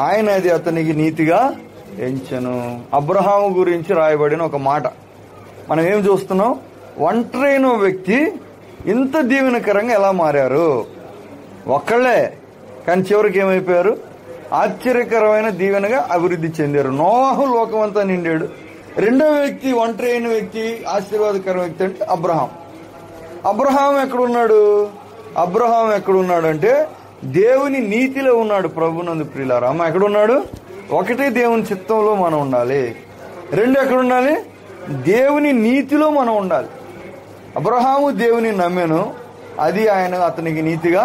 ఆయన అది అతనికి నీతిగా ఎంచెను. అబ్రహాము గురించి రాయబడిన ఒక మాట. మనం ఏం చూస్తున్నాం? ఒంటరైన వ్యక్తి ఇంత దీవెనకరంగా ఎలా మారారు? ఒక్కళ్లే, కానీ చివరికి ఏమైపోయారు? ఆశ్చర్యకరమైన దీవెనగా అభివృద్ధి చెందారు. నోవాహు లోకమంతా నిండాడు. రెండో వ్యక్తి, ఒంటరి అయిన వ్యక్తి, ఆశీర్వాదకరమైన వ్యక్తి అంటే అబ్రహాం. అబ్రహాం ఎక్కడున్నాడు? అబ్రహాం ఎక్కడున్నాడు అంటే దేవుని నీతిలో ఉన్నాడు ప్రభునందు ప్రియులారా. అమ్మ ఎక్కడున్నాడు? ఒకటి, దేవుని చిత్తంలో మనం ఉండాలి. రెండు, ఎక్కడ ఉండాలి? దేవుని నీతిలో మనం ఉండాలి. అబ్రహాము దేవుని నమ్మెను, అది ఆయన అతనికి నీతిగా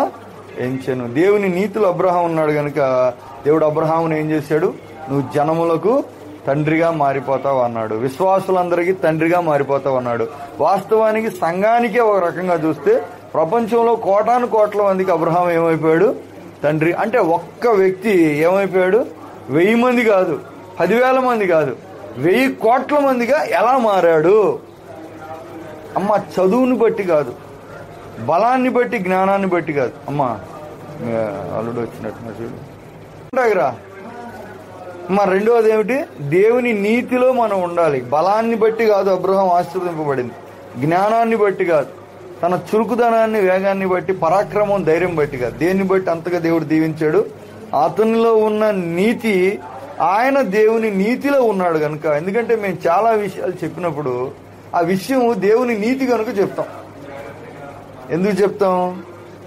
ఎంచెను. దేవుని నీతిలో అబ్రహాం ఉన్నాడు కనుక దేవుడు అబ్రహామును ఏం చేశాడు? నువ్వు జనములకు తండ్రిగా మారిపోతావు అన్నాడు. విశ్వాసులందరికీ తండ్రిగా మారిపోతావు అన్నాడు. వాస్తవానికి సంఘానికే ఒక రకంగా చూస్తే ప్రపంచంలో కోటాను కోట్ల మందికి అబ్రహాం ఏమైపోయాడు? తండ్రి. అంటే ఒక్క వ్యక్తి ఏమైపోయాడు? 1000 మంది కాదు, 10,000 మంది కాదు, 1000 కోట్ల మందిగా ఎలా మారాడు? అమ్మ చదువుని బట్టి కాదు, బలాన్ని బట్టి, జ్ఞానాన్ని బట్టి కాదు. అమ్మ అల్లుడు వచ్చినట్టు చూడు. అమ్మ రెండవది ఏమిటి? దేవుని నీతిలో మనం ఉండాలి. బలాన్ని బట్టి కాదు అబ్రహాం ఆశీర్వదింపబడింది, జ్ఞానాన్ని బట్టి కాదు, తన చురుకుదనాన్ని, వేగాన్ని బట్టి, పరాక్రమం, ధైర్యం బట్టి కాదు. దేన్ని బట్టి అంతగా దేవుడు దీవించాడు? అతనిలో ఉన్న నీతి, ఆయన దేవుని నీతిలో ఉన్నాడు కనుక. ఎందుకంటే మేము చాలా విషయాలు చెప్పినప్పుడు ఆ విషయం దేవుని నీతి కనుక చెప్తాం. ఎందుకు చెప్తాం?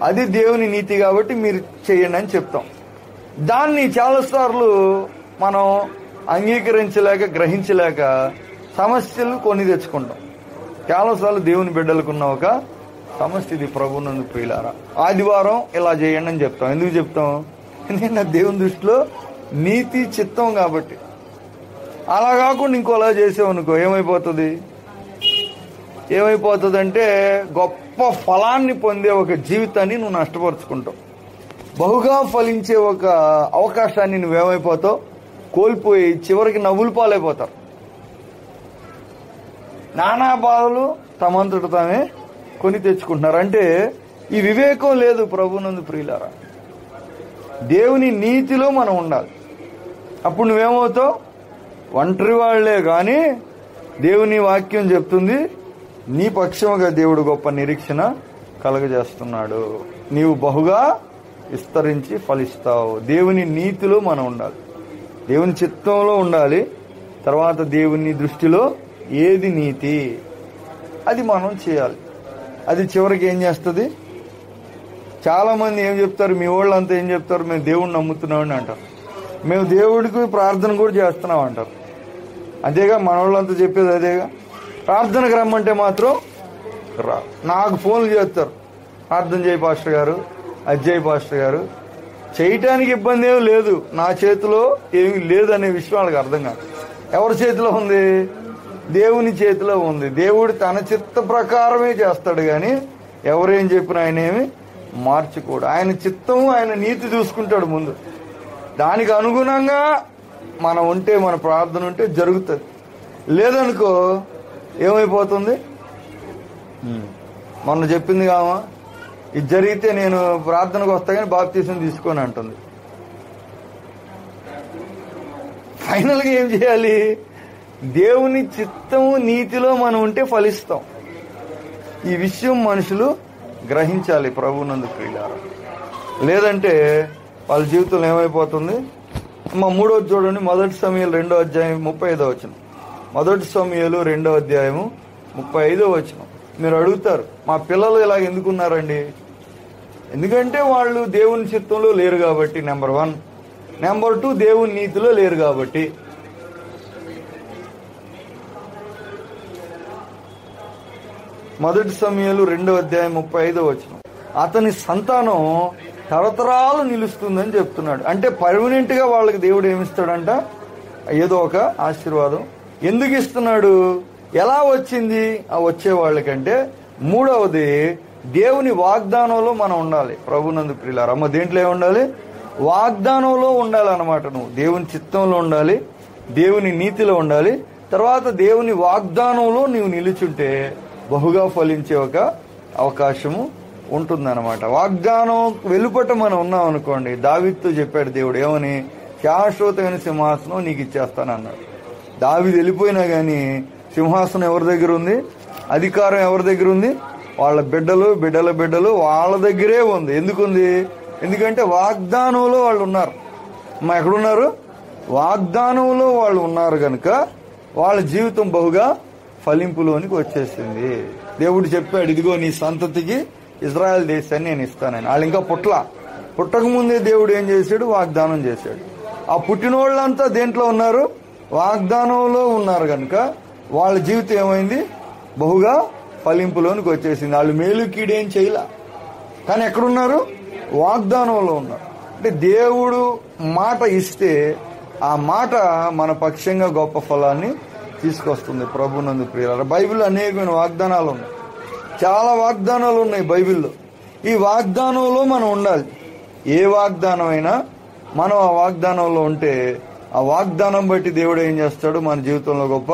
అది దేవుని నీతి కాబట్టి మీరు చేయండి అని చెప్తాం. దాన్ని చాలాసార్లు మనం అంగీకరించలేక, గ్రహించలేక సమస్యలు కొని తెచ్చుకుంటాం. చాలాసార్లు దేవుని బిడ్డలకున్న ఒక సమస్య ఇది ప్రభునందు ప్రియులారా. ఆదివారం ఇలా చేయండి అని చెప్తాం. ఎందుకు చెప్తాం? ఎందుకంటే దేవుని దృష్టిలో నీతి చిత్తం కాబట్టి. అలా కాకుండా ఇంకోలా చేసామనుకో ఏమైపోతుంది? ఏమైపోతుందంటే గొప్ప ఫలాన్ని పొందే ఒక జీవితాన్ని నువ్వు నష్టపరుచుకుంటావు. బహుగా ఫలించే ఒక అవకాశాన్ని నువ్వేమైపోతావు? కోల్పోయి చివరికి నవ్వులు పాలైపోతారు. నానా బాధలు తమంతట తామే కొని తెచ్చుకుంటున్నారు. అంటే ఈ వివేకం లేదు ప్రభునందు ప్రియులారా. దేవుని నీతిలో మనం ఉండాలి. అప్పుడు నువ్వేమవుతావు? ఒంటరి వాళ్లే కానీ దేవుని వాక్యం చెప్తుంది నీ పక్షముగా దేవుడు గొప్ప నిరీక్షణ కలుగజేస్తున్నాడు. నీవు బహుగా విస్తరించి ఫలిస్తావు. దేవుని నీతిలో మనం ఉండాలి, దేవుని చిత్తంలో ఉండాలి. తర్వాత దేవుని దృష్టిలో ఏది నీతి అది మనం చేయాలి. అది చివరికి ఏం చేస్తుంది? చాలా మంది ఏం చెప్తారు? మీ వాళ్ళంతా ఏం చెప్తారు? మేము దేవుడిని నమ్ముతున్నామని అంటారు. మేము దేవుడికి ప్రార్థన కూడా చేస్తున్నాం అంటారు. అంతేగా మన వాళ్ళంతా చెప్పేది అదేగా. ప్రార్థనకు రమ్మంటే మాత్రం రా. నాకు ఫోన్లు చేస్తారు, ప్రార్థన చేయి పాస్టర్ గారు, అజ్జయ్ పాస్టర్ గారు. చేయటానికి ఇబ్బంది ఏమి లేదు, నా చేతిలో ఏమీ లేదనే విషయం వాళ్ళకి అర్థం కాదు. ఎవరి చేతిలో ఉంది? దేవుని చేతిలో ఉంది. దేవుడు తన చిత్త ప్రకారమే చేస్తాడు కానీ ఎవరేం చెప్పినా ఆయన ఏమి మార్చుకోడు. ఆయన చిత్తము, ఆయన నీతి చూసుకుంటాడు ముందు. దానికి అనుగుణంగా మనం ఉంటే, మన ప్రార్థన ఉంటే జరుగుతుంది. లేదనుకో ఏమైపోతుంది? మొన్న చెప్పింది కావా, ఇది జరిగితే నేను ప్రార్థనకు వస్తా కానీ బాప్తీసం తీసుకొని అంటుంది. ఫైనల్గా ఏం చేయాలి? దేవుని చిత్తము, నీతిలో మనం ఉంటే ఫలిస్తాం. ఈ విషయం మనుషులు గ్రహించాలి ప్రభునందు ప్రియులారా. లేదంటే వాళ్ళ జీవితంలో ఏమైపోతుంది? మా మూడోది చూడండి, 1 సమూయేలు 2వ అధ్యాయం 35వ వచనం. 1 సమూయేలు 2వ అధ్యాయము 35వ వచనం. మీరు అడుగుతారు, మా పిల్లలు ఇలా ఎందుకున్నారండి? ఎందుకంటే వాళ్ళు దేవుని చిత్తంలో లేరు కాబట్టి, నెంబర్ 1. నెంబర్ 2, దేవుని నీతిలో లేరు కాబట్టి. 1 సమూయేలు 2వ అధ్యాయం 35వ వచనం. అతని సంతానం తరతరాలు నిలుస్తుందని చెప్తున్నాడు. అంటే పర్మనెంట్ గా వాళ్ళకి దేవుడు ఏమిస్తాడంట? ఏదో ఒక ఆశీర్వాదం. ఎందుకు ఇస్తున్నాడు? ఎలా వచ్చింది ఆ వచ్చే వాళ్ళకంటే? మూడవది, దేవుని వాగ్దానంలో మనం ఉండాలి ప్రభునందు ప్రియులారా. అమ్మ దేంట్లో ఉండాలి? వాగ్దానంలో ఉండాలన్నమాట. నువ్వు దేవుని చిత్తంలో ఉండాలి, దేవుని నీతిలో ఉండాలి. తర్వాత దేవుని వాగ్దానంలో నీవు నిలుచుంటే బహుగా ఫలించే ఒక అవకాశము ఉంటుందన్నమాట. వాగ్దానం వెలుపట మనం ఉన్నాం అనుకోండి, దావీదుతో చెప్పాడు దేవుడు ఏమని? శాశ్వతమైన సింహాసనం నీకు ఇచ్చేస్తానన్నాడు. దావీదు వెళ్ళిపోయినా గానీ సింహాసనం ఎవరి దగ్గర ఉంది? అధికారం ఎవరి దగ్గర ఉంది? వాళ్ళ బిడ్డలు, బిడ్డల బిడ్డలు వాళ్ళ దగ్గరే ఉంది. ఎందుకుంది? ఎందుకంటే వాగ్దానంలో వాళ్ళు ఉన్నారు. మా ఎక్కడున్నారు? వాగ్దానంలో వాళ్ళు ఉన్నారు కనుక వాళ్ళ జీవితం బహుగా ఫలింపులోనికి వచ్చేసింది. దేవుడు చెప్పాడు, ఇదిగో నీ సంతతికి ఇజ్రాయెల్ దేశాన్ని నేను ఇస్తానని. వాళ్ళు ఇంకా పుట్టకముందే దేవుడు ఏం చేశాడు? వాగ్దానం చేశాడు. ఆ పుట్టినోళ్ళంతా దేంట్లో ఉన్నారు? వాగ్దానంలో ఉన్నారు కనుక వాళ్ళ జీవితం ఏమైంది? బహుగా ఫలింపులోనికి వచ్చేసింది. వాళ్ళు మేలు కీడేం చేయలే, కానీ ఎక్కడున్నారు? వాగ్దానంలో ఉన్నారు. అంటే దేవుడు మాట ఇస్తే ఆ మాట మన పక్షంగా గొప్ప ఫలాన్ని తీసుకొస్తుంది. ప్రభునందు ప్రియులారా, బైబిల్లో అనేకమైన వాగ్దానాలు ఉన్నాయి. చాలా వాగ్దానాలు ఉన్నాయి బైబిల్లో. ఈ వాగ్దానంలో మనం ఉండాలి. ఏ వాగ్దానం అయినా మనం ఆ వాగ్దానంలో ఉంటే ఆ వాగ్దానం బట్టి దేవుడు ఏం చేస్తాడు? మన జీవితంలో గొప్ప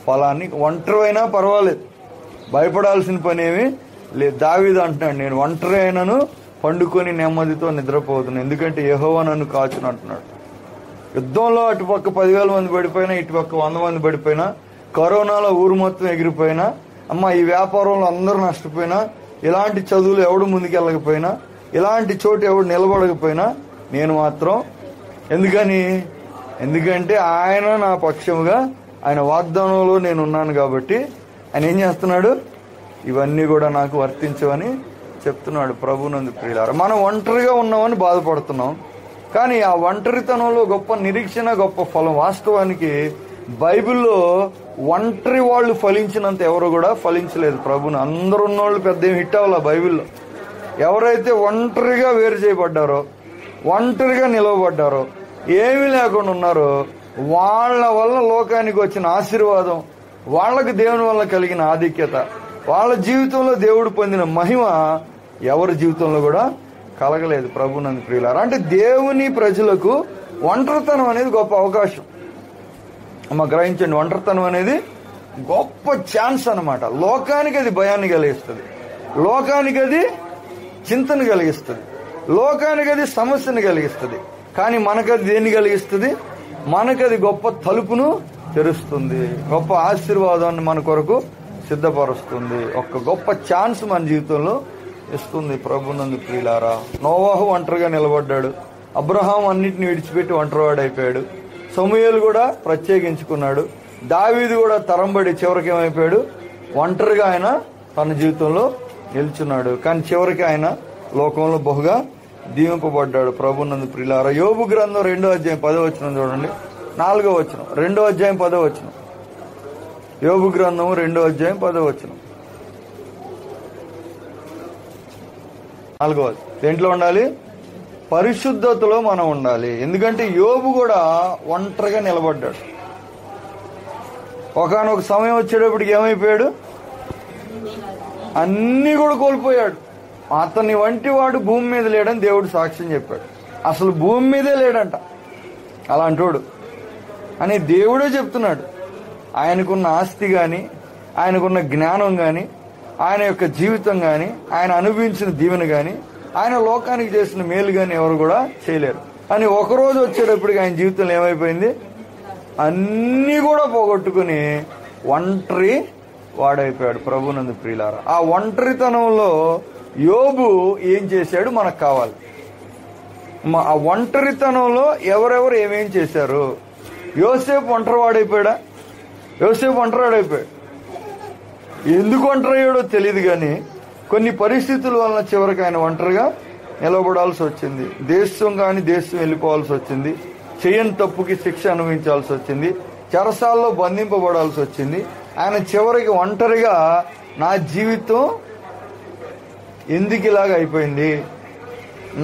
ఫలాన్ని. ఒంటరి అయినా పర్వాలేదు, భయపడాల్సిన పని ఏమి లేదు. దావీదు అంటున్నాడు, నేను ఒంటరి అయినను పండుకొని నెమ్మదితో నిద్రపోతున్నాను, ఎందుకంటే యెహోవా నన్ను కాచును అంటున్నాడు. యుద్ధంలో అటుపక్క 10,000 మంది పడిపోయినా, ఇటుపక్క 100 మంది పడిపోయినా, కరోనాలో ఊరు మొత్తం ఎగిరిపోయినా, ఈ వ్యాపారంలో అందరూ నష్టపోయినా, ఇలాంటి చదువులు ఎవడు ముందుకెళ్ళకపోయినా, ఇలాంటి చోటు ఎవడు నిలబడకపోయినా, నేను మాత్రం ఎందుకంటే ఆయన నా పక్షముగా, ఆయన వాగ్దానంలో నేను ఉన్నాను కాబట్టి ఆయన ఏం చేస్తున్నాడు? ఇవన్నీ కూడా నాకు వర్తించవని చెప్తున్నాడు. ప్రభునందు ప్రియులారా, మనం ఒంటరిగా ఉన్నామని బాధపడుతున్నాం, కానీ ఆ ఒంటరితనంలో గొప్ప నిరీక్షణ, గొప్ప ఫలం. వాస్తవానికి బైబిల్లో ఒంటరి వాళ్ళు ఫలించినంత ఎవరు కూడా ఫలించలేదు. ప్రభుని అందరు ఉన్నోళ్ళు పెద్ద ఏం హిట్ అవ్వాల బైబిల్లో. ఎవరైతే ఒంటరిగా వేరు చేయబడ్డారో, ఒంటరిగా నిలవబడ్డారో, ఏమీ లేకుండా ఉన్నారో, వాళ్ళ వల్ల లోకానికి వచ్చిన ఆశీర్వాదం, వాళ్ళకి దేవుని వల్ల కలిగిన ఆధిక్యత, వాళ్ళ జీవితంలో దేవుడు పొందిన మహిమ ఎవరి జీవితంలో కూడా కలగలేదు. ప్రభునందు ప్రియులారా, అంటే దేవుని ప్రజలకు ఒంటరితనం అనేది గొప్ప అవకాశం. గ్రహించండి, ఒంటరితనం అనేది గొప్ప ఛాన్స్ అన్నమాట. లోకానికి అది భయాన్ని కలిగిస్తుంది, లోకానికి అది చింతను కలిగిస్తుంది, లోకానికి అది సమస్యను కలిగిస్తుంది. కానీ మనకది దేన్ని కలిగిస్తుంది? మనకది గొప్ప తలుపును తెరుస్తుంది, గొప్ప ఆశీర్వాదాన్ని మన కొరకు సిద్ధపరుస్తుంది, ఒక గొప్ప ఛాన్స్ మన జీవితంలో ఇస్తుంది. ప్రభునందు ప్రియులారా, నోవాహు ఒంటరిగా నిలబడ్డాడు, అబ్రహాం అన్నిటిని విడిచిపెట్టి ఒంటరివాడైపోయాడు, సమూయేలు కూడా ప్రత్యేకించుకున్నాడు, దావీదు కూడా తరంబడి చివరికి ఏమైపోయాడు? ఒంటరిగా ఆయన తన జీవితంలో నిల్చున్నాడు, కానీ చివరికి ఆయన లోకంలో బహుగా దీవింపబడ్డాడు. ప్రభునందు ప్రియులారా, యోబు గ్రంథం 2వ అధ్యాయం 10వ వచనం చూడండి, 4వ వచనం, 2వ అధ్యాయం 10వ వచనం. యోబు గ్రంథం 2వ అధ్యాయం 10వ వచనం. 4వ దేంట్లో ఉండాలి? పరిశుద్ధతలో మనం ఉండాలి. ఎందుకంటే యోబు కూడా ఒంటరిగా నిలబడ్డాడు. ఒకానొక సమయం వచ్చేటప్పటికి ఏమైపోయాడు? అన్నీ కూడా కోల్పోయాడు. అతని వంటి వాడు భూమి మీద లేడని దేవుడు సాక్ష్యం చెప్పాడు. అసలు భూమి మీదే లేడంట అలాంటోడు అని దేవుడే చెప్తున్నాడు. ఆయనకున్న ఆస్తి కానీ, ఆయనకున్న జ్ఞానం కానీ, ఆయన యొక్క జీవితం కానీ, ఆయన అనుభవించిన దీవెన కానీ, ఆయన లోకానికి చేసిన మేలు కానీ ఎవరు కూడా చేయలేరు. అని ఒకరోజు వచ్చేటప్పటికి ఆయన జీవితంలో ఏమైపోయింది? అన్నీ కూడా పోగొట్టుకుని ఒంటరి వాడైపోయాడు. ప్రభునందు ప్రియులారా, ఆ ఒంటరితనంలో యోబు ఏం చేశాడు మనకు కావాలి. ఆ ఒంటరితనంలో ఎవరెవరు ఏమేం చేశారు? యోసేపు ఒంటరివాడైపోయాడా? యోసేపు ఒంటరివాడైపోయాడు. ఎందుకు ఒంటరయ్యాడో తెలియదు, కానీ కొన్ని పరిస్థితుల వలన చివరికి ఆయన ఒంటరిగా నిలబడాల్సి వచ్చింది. దేశం వెళ్ళిపోవాల్సి వచ్చింది, చేయని తప్పుకి శిక్ష అనుభవించాల్సి వచ్చింది, చెరసాల్లో బంధింపబడాల్సి వచ్చింది. ఆయన చివరికి ఒంటరిగా నా జీవితం ఎందుకు ఇలాగ అయిపోయింది,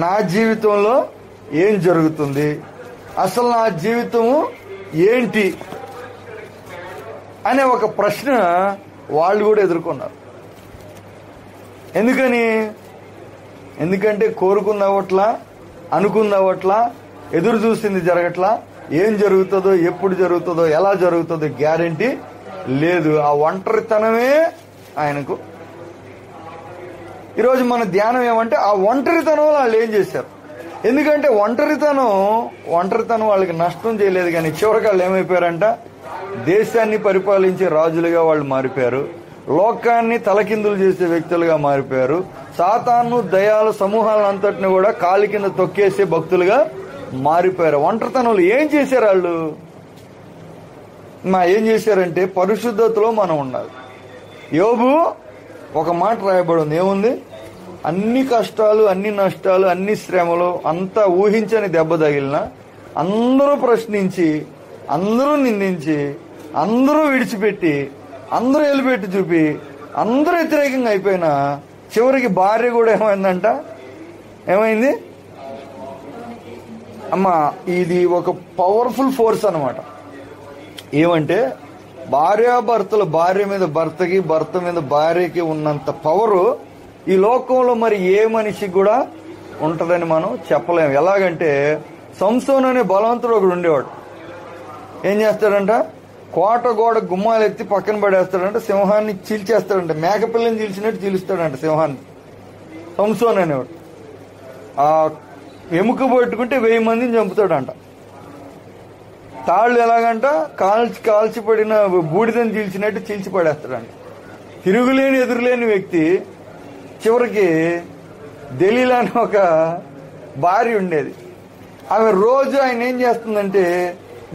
నా జీవితంలో ఏం జరుగుతుంది, అసలు నా జీవితము ఏంటి అనే ఒక ప్రశ్న వాళ్ళు కూడా ఎదుర్కొన్నారు. ఎందుకంటే కోరుకుందవట్లా, అనుకుందవట్లా, ఎదురు చూసింది జరగట్లా, ఏం జరుగుతుందో, ఎప్పుడు జరుగుతుందో, ఎలా జరుగుతుందో గ్యారెంటీ లేదు. ఆ ఒంటరితనమే ఆయనకు. ఈరోజు మన ధ్యానం ఏమంటే ఆ ఒంటరితనం వాళ్ళు ఏం చేశారు. ఎందుకంటే ఒంటరితనం వాళ్ళకి నష్టం చేయలేదు, కానీ చివరికి వాళ్ళు ఏమైపోయారంట? దేశాన్ని పరిపాలించే రాజులుగా వాళ్ళు మారిపోయారు, లోకాన్ని తలకిందులు చేసే వ్యక్తులుగా మారిపోయారు, సాతాను దయాల సమూహాలను అంతటిని కూడా కాలి కింద తొక్కేసే భక్తులుగా మారిపోయారు. ఒంటరితనంలో ఏం చేశారు వాళ్ళు? ఏం చేశారంటే పరిశుద్ధతలో మనం ఉండాలి. యోబు ఒక మాట రాయబడి ఉంది, ఏముంది? అన్ని కష్టాలు, అన్ని నష్టాలు, అన్ని శ్రమలు, అంతా ఊహించని దెబ్బ తగిలిన అందరూ ప్రశ్నించి, అందరూ నిందించి, అందరూ విడిచిపెట్టి, అందరూ ఎలిపెట్టి చూపి, అందరూ వ్యతిరేకంగా అయిపోయినా చివరికి భార్య కూడా ఏమైందంట? ఏమైంది అమ్మా? ఇది ఒక పవర్ఫుల్ ఫోర్స్ అన్నమాట. ఏమంటే భార్యాభర్తలు, భార్య మీద భర్తకి, భర్త మీద భార్యకి ఉన్నంత పవరు ఈ లోకంలో మరి ఏ మనిషికి కూడా ఉంటదని మనం చెప్పలేము. ఎలాగంటే సంసోను అనే బలవంతుడు ఒకడు ఉండేవాడు. ఏం చేస్తాడంట? కోట గోడ గుమ్మాలు ఎత్తి పక్కన పడేస్తాడంట, సింహాన్ని చీల్చేస్తాడంట, మేకపిల్లని చీల్చినట్టు చీలుస్తాడంట సింహాన్ని. సంసోను అనేవాడు ఆ ఎముక పట్టుకుంటే 1000 మందిని చంపుతాడంట. తాళ్ళు ఎలాగంట? కాల్చిపడిన బూడిదని చీల్చినట్టు చీల్చి పడేస్తాడంట. తిరుగులేని ఎదురులేని వ్యక్తి. చివరికి దెలీలా అని ఒక భార్య ఉండేది. ఆమె రోజు ఆయన ఏం చేస్తుందంటే,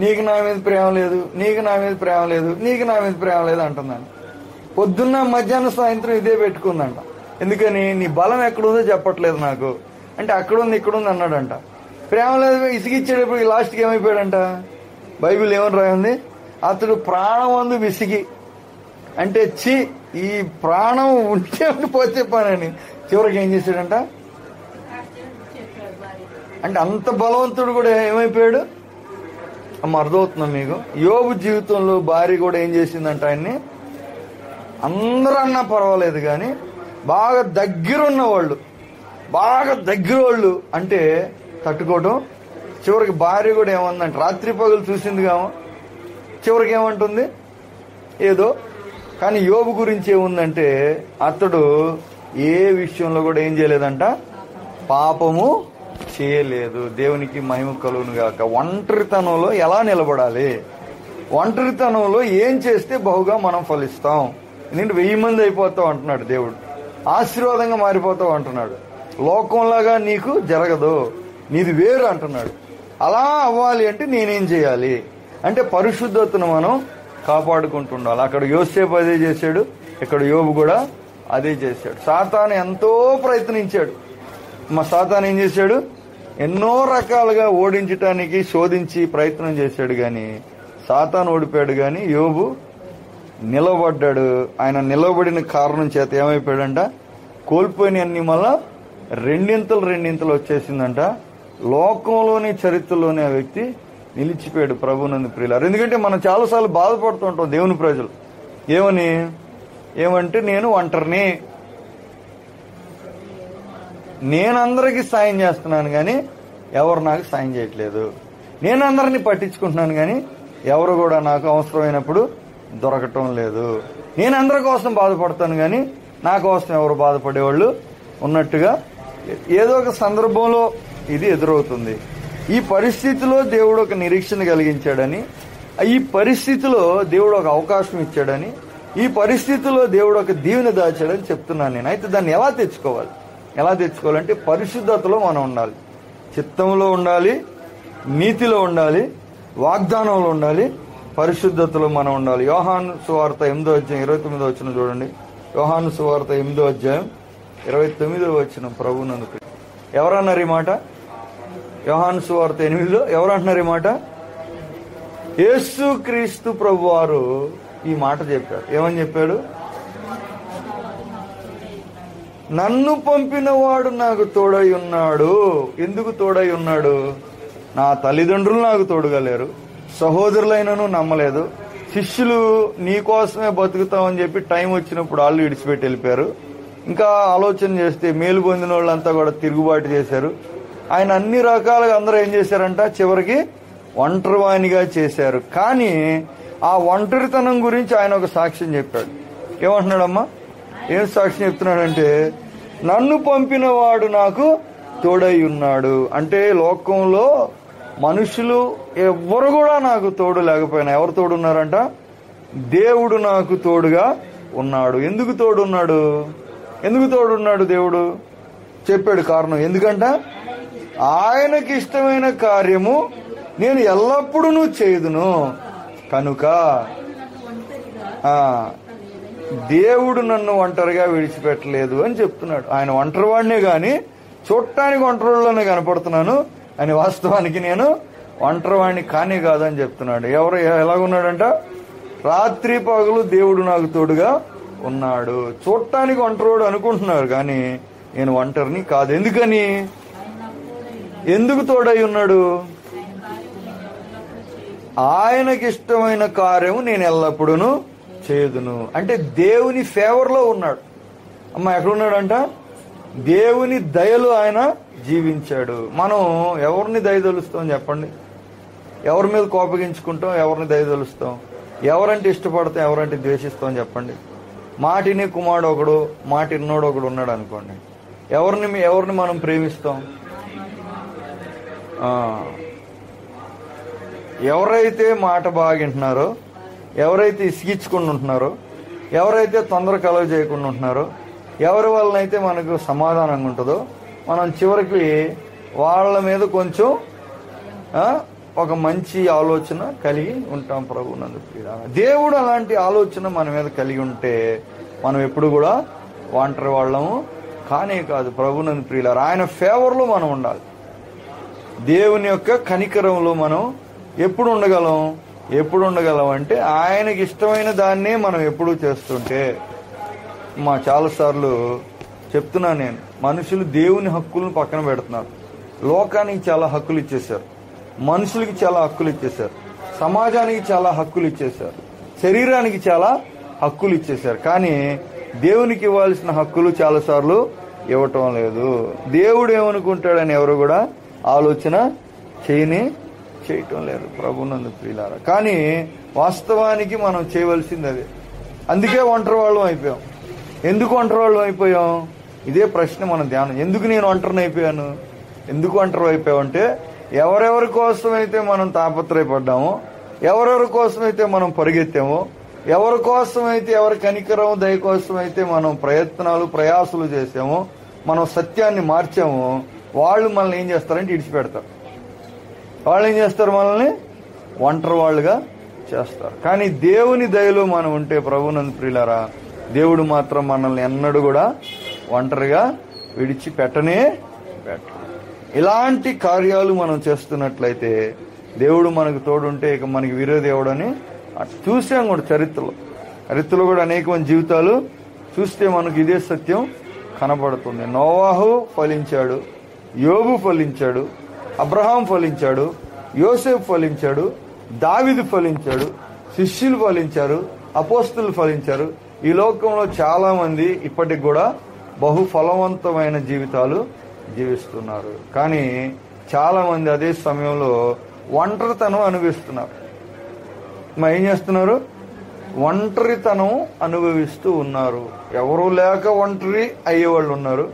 నీకు నా మీద ప్రేమ లేదు, నీకు నా మీద ప్రేమ లేదు, నీకు నా మీద ప్రేమ లేదు అంటుందంట. పొద్దున్న మధ్యాహ్నం సాయంత్రం ఇదే పెట్టుకుందంట. ఎందుకని? నీ బలం ఎక్కడుందో చెప్పట్లేదు నాకు అంటే, అక్కడుంది ఇక్కడుంది అన్నాడంట. ప్రేమ లేదు ఇసిగిచ్చేటప్పుడు లాస్ట్కి ఏమైపోయాడంట? బైబిల్ ఏమని రాయింది? అతడు ప్రాణమందు విసిగి, అంటే ఈ ప్రాణం ఉంటే ఉండిపోతే పనని చివరికి ఏం చేశాడంట? అంటే అంత బలవంతుడు కూడా ఏమైపోయాడు? అర్థమవుతుందా మీకు? యోబు జీవితంలో భార్య కూడా ఏం చేసిందంట ఆయన్ని? అందరూ అన్నా పర్వాలేదు కానీ బాగా దగ్గరున్న వాళ్ళు, బాగా దగ్గరోళ్ళు అంటే తట్టుకోవడం. చివరికి భార్య కూడా ఏమందంటే, రాత్రి పగలు చూసింది కామో, చివరికి ఏమంటుంది? ఏదో. కానీ యోబు గురించి ఏముందంటే, అతడు ఏ విషయంలో కూడా ఏం చేయలేదంట? పాపము చేయలేదు. దేవునికి మహిమ కలుగును గాక. ఒంటరితనంలో ఎలా నిలబడాలి, ఒంటరితనంలో ఏం చేస్తే బహుగా మనం ఫలిస్తాం. ఎందుకంటే 1000 మంది అయిపోతావు అంటున్నాడు దేవుడు, ఆశీర్వాదంగా మారిపోతావు అంటున్నాడు. లోకంలాగా నీకు జరగదు, నీది వేరు అంటున్నాడు. అలా అవ్వాలి అంటే నేనేం చేయాలి అంటే పరిశుద్ధతను మనం కాపాడుకుంటుండాలి. అక్కడ యోసేపు అదే చేశాడు, ఇక్కడ యోబు కూడా అదే చేశాడు. సాతాను ఎంతో ప్రయత్నించాడు. సాతాను ఏం చేశాడు? ఎన్నో రకాలుగా ఓడించటానికి శోధించి ప్రయత్నం చేశాడు, గాని సాతాను ఓడిపోయాడు. గాని యోబు నిలబడ్డాడు. ఆయన నిలబడిన కారణం చేత ఏమైపోయాడంట? కోల్పోయిన అన్ని మళ్ళా రెండింతలు వచ్చేసిందంట. లోకంలోని చరిత్రలోని ఆ వ్యక్తి నిలిచిపోయాడు ప్రభునందు ప్రియులారా. ఎందుకంటే మనం చాలాసార్లు బాధపడుతూ ఉంటాం దేవుని ప్రజలు. ఏమంటే నేను ఒంటరిని, నేను అందరికీ సాయం చేస్తున్నాను కానీ ఎవరు నాకు సాయం చేయట్లేదు, నేను అందరినీ పట్టించుకుంటున్నాను కానీ ఎవరు కూడా నాకు అవసరమైనప్పుడు దొరకటం లేదు, నేను అందరి కోసం బాధపడతాను కానీ నా కోసం ఎవరు బాధపడేవాళ్ళు ఉన్నట్టుగా ఏదో ఒక సందర్భంలో ఇది ఎదురవుతుంది. ఈ పరిస్థితిలో దేవుడు ఒక నిరీక్షణ కలిగించాడని, ఈ పరిస్థితిలో దేవుడు ఒక అవకాశం ఇచ్చాడని, ఈ పరిస్థితిలో దేవుడు ఒక దీవెన దాచాడని చెప్తున్నాను నేను. అయితే దాన్ని ఎలా తెచ్చుకోవాలంటే పరిశుద్ధతలో మనం ఉండాలి, చిత్తంలో ఉండాలి, నీతిలో ఉండాలి, వాగ్దానంలో ఉండాలి, పరిశుద్ధతలో మనం ఉండాలి. యోహాను సువార్త 8వ అధ్యాయం 29వ వచనం చూడండి. యోహాను సువార్త 8వ అధ్యాయం 29వ వచనం. ప్రభువునందు ఎవరన్నారు ఈ మాట? యోహాను సువార్త 8లో ఎవరంటున్నారు ఈ మాట? యేసుక్రీస్తు ప్రభువారు ఈ మాట చెప్పాడు. ఏమని చెప్పాడు? నన్ను పంపిన వాడు నాకు తోడై ఉన్నాడు. ఎందుకు తోడై ఉన్నాడు? నా తల్లిదండ్రులు నాకు తోడుగా లేరు, సహోదరులైనను నమ్మలేదు, శిష్యులు నీకోసమే బతుకుతామని చెప్పి టైం వచ్చినప్పుడు వాళ్ళు విడిచిపెట్టి వెళ్ళిపోయారు. ఇంకా ఆలోచన చేస్తే మేలు పొందిన వాళ్ళంతా కూడా తిరుగుబాటు చేశారు. ఆయన అన్ని రకాలుగా అందరూ ఏం చేశారంట? చివరికి ఒంటరివాణిగా చేశారు. కానీ ఆ ఒంటరితనం గురించి ఆయన ఒక సాక్ష్యం చెప్పాడు. ఏమంటున్నాడమ్మా? ఏం సాక్ష్యం చెప్తున్నాడంటే, నన్ను పంపిన వాడు నాకు తోడై ఉన్నాడు. అంటే లోకంలో మనుషులు ఎవ్వరు కూడా నాకు తోడు లేకపోయినా ఎవరు తోడున్నారంట? దేవుడు నాకు తోడుగా ఉన్నాడు. ఎందుకు తోడున్నాడు దేవుడు? చెప్పాడు కారణం. ఎందుకంట ఆయనకి ఇష్టమైన కార్యము నేను ఎల్లప్పుడూ చేయుదును కనుక దేవుడు నన్ను ఒంటరిగా విడిచిపెట్టలేదు అని చెప్తున్నాడు. ఆయన ఒంటరివాడినే గాని చూడటానికి ఒంటరిలోనే కనపడుతున్నాను అని వాస్తవానికి నేను ఒంటరివాడిని కానే కాదని చెప్తున్నాడు. ఎవరు ఎలాగున్నాడంట? రాత్రి పగలు దేవుడు నాకు తోడుగా ఉన్నాడు. చూడటానికి ఒంటరివాడు అనుకుంటున్నారు కానీ నేను ఒంటరిని కాదు. ఎందుకని? ఎందుకు తోడై ఉన్నాడు? ఆయనకి ఇష్టమైన కార్యము నేను ఎల్లప్పుడూ చేదును. అంటే దేవుని ఫేవర్ లో ఉన్నాడు. అమ్మ ఎక్కడున్నాడంట? దేవుని దయలో ఆయన జీవించాడు. మనం ఎవరిని దయదలుస్తాం చెప్పండి? ఎవరి మీద కోపగించుకుంటాం? ఎవరిని దయదలుస్తాం? ఎవరంటే ఇష్టపడతాం? ఎవరంటే ద్వేషిస్తాం చెప్పండి? మాటిని కుమారుడు ఒకడు, మాటిన్నోడు ఒకడు ఉన్నాడు అనుకోండి, ఎవరిని మనం ప్రేమిస్తాం? ఎవరైతే మాట బాగా వింటున్నారో, ఎవరైతే ఇసిగించుకుని ఉంటున్నారో, ఎవరైతే తొందర కలవ చేయకుండా ఉంటున్నారో, ఎవరి వల్లనైతే మనకు సమాధానంగా ఉంటుందో మనం చివరికి వాళ్ళ మీద కొంచెం ఒక మంచి ఆలోచన కలిగి ఉంటాం. ప్రభువునందు ప్రియులారా, దేవుడు అలాంటి ఆలోచన మన మీద కలిగి ఉంటే మనం ఎప్పుడు కూడా ఒంటరి వాళ్ళము కానే కాదు. ప్రభువునందు ప్రియులారా, ఆయన ఫేవర్లో మనం ఉండాలి. దేవుని యొక్క కనికరంలో మనం ఎప్పుడు ఉండగలం అంటే ఆయనకి ఇష్టమైన దాన్నే మనం ఎప్పుడూ చేస్తుంటే. చాలాసార్లు చెప్తున్నా నేను, మనుషులు దేవుని హక్కులను పక్కన పెడుతున్నారు. లోకానికి చాలా హక్కులు ఇచ్చేశారు, మనుషులకి చాలా హక్కులు ఇచ్చేశారు, సమాజానికి చాలా హక్కులు ఇచ్చేశారు, శరీరానికి చాలా హక్కులు ఇచ్చేశారు. కానీ దేవునికి ఇవ్వాల్సిన హక్కులు చాలాసార్లు ఇవ్వటం లేదు. దేవుడు ఏమనుకుంటాడని ఎవరు కూడా ఆలోచన చేయటం లేదు. ప్రభువునందు ప్రియులారా, కానీ వాస్తవానికి మనం చేయవలసింది అదే. అందుకే ఒంటరి వాళ్ళం అయిపోయాం. ఎందుకు ఒంటరి వాళ్ళం అయిపోయాం? ఇదే ప్రశ్న మన ధ్యానం. ఎందుకు నేను ఒంటరిని అయిపోయాను? ఎందుకు ఒంటరి అయిపోయామంటే ఎవరెవరి కోసమైతే మనం తాపత్రయపడ్డామో, ఎవరెవరి కోసమైతే మనం పరిగెత్తామో, ఎవరి కోసమైతే, ఎవరి కనికరం దయ కోసమైతే మనం ప్రయాసాలు చేసామో, మనం సత్యాన్ని మార్చామో, వాళ్ళు మనల్ని ఏం చేస్తారంటే ఇడిచిపెడతారు. వాళ్ళు ఏం చేస్తారు? మనల్ని ఒంటరి వాళ్ళుగా చేస్తారు. కానీ దేవుని దయలో మనం ఉంటే ప్రభువునందు ప్రియులారా, దేవుడు మాత్రం మనల్ని ఎన్నడూ కూడా ఒంటరిగా విడిచిపెట్టనే పెట్టడు. ఇలాంటి కార్యాలు మనం చేస్తున్నట్లయితే దేవుడు మనకు తోడుంటే ఇక మనకి విరోధి ఎవడని చూసాం కూడా. చరిత్రలో కూడా అనేక మంది జీవితాలు చూస్తే మనకు ఇదే సత్యం కనబడుతుంది. నోవాహు ఫలించాడు, యోబు ఫలించాడు, అబ్రహాం ఫలించాడు, యోసేపు ఫలించాడు, దావీదు ఫలించాడు, శిష్యులు ఫలించారు, అపోస్తులు ఫలించారు. ఈ లోకంలో చాలా మంది ఇప్పటికి కూడా బహు ఫలవంతమైన జీవితాలు జీవిస్తున్నారు. కానీ చాలా మంది అదే సమయంలో ఒంటరితనం అనుభవిస్తున్నారు. మరి ఏం చేస్తున్నారు? ఒంటరితనం అనుభవిస్తూ ఉన్నారు. ఎవరు లేక ఒంటరి అయ్యేవాళ్ళు ఉన్నారు,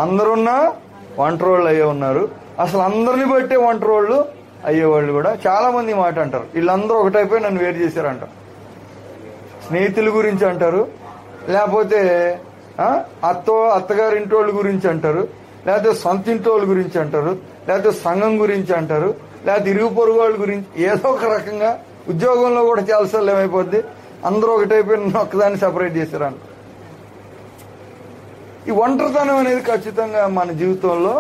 అందరున్నా ఒంటరి వాళ్ళు అయ్యే ఉన్నారు, అసలు అందరిని బట్టే ఒంటరి వాళ్ళు అయ్యేవాళ్ళు కూడా చాలా మంది మాట అంటారు. వీళ్ళందరూ ఒకటైపోయి నన్ను వేరు చేశారంటారు. స్నేహితుల గురించి అంటారు, లేకపోతే అత్తగారి ఇంటోళ్ళ గురించి అంటారు, లేకపోతే సొంత ఇంటోళ్ళ గురించి అంటారు, లేకపోతే సంఘం గురించి అంటారు, లేకపోతే ఇరుగు పొరుగు వాళ్ళ గురించి, ఏదో ఒక రకంగా. ఉద్యోగంలో కూడా చాలాసార్లు ఏమైపోద్ది, అందరూ ఒకటైపోయి నన్ను ఒక్కదాన్ని సెపరేట్ చేశారంట. ఈ ఒంటరితనం అనేది ఖచ్చితంగా మన జీవితంలో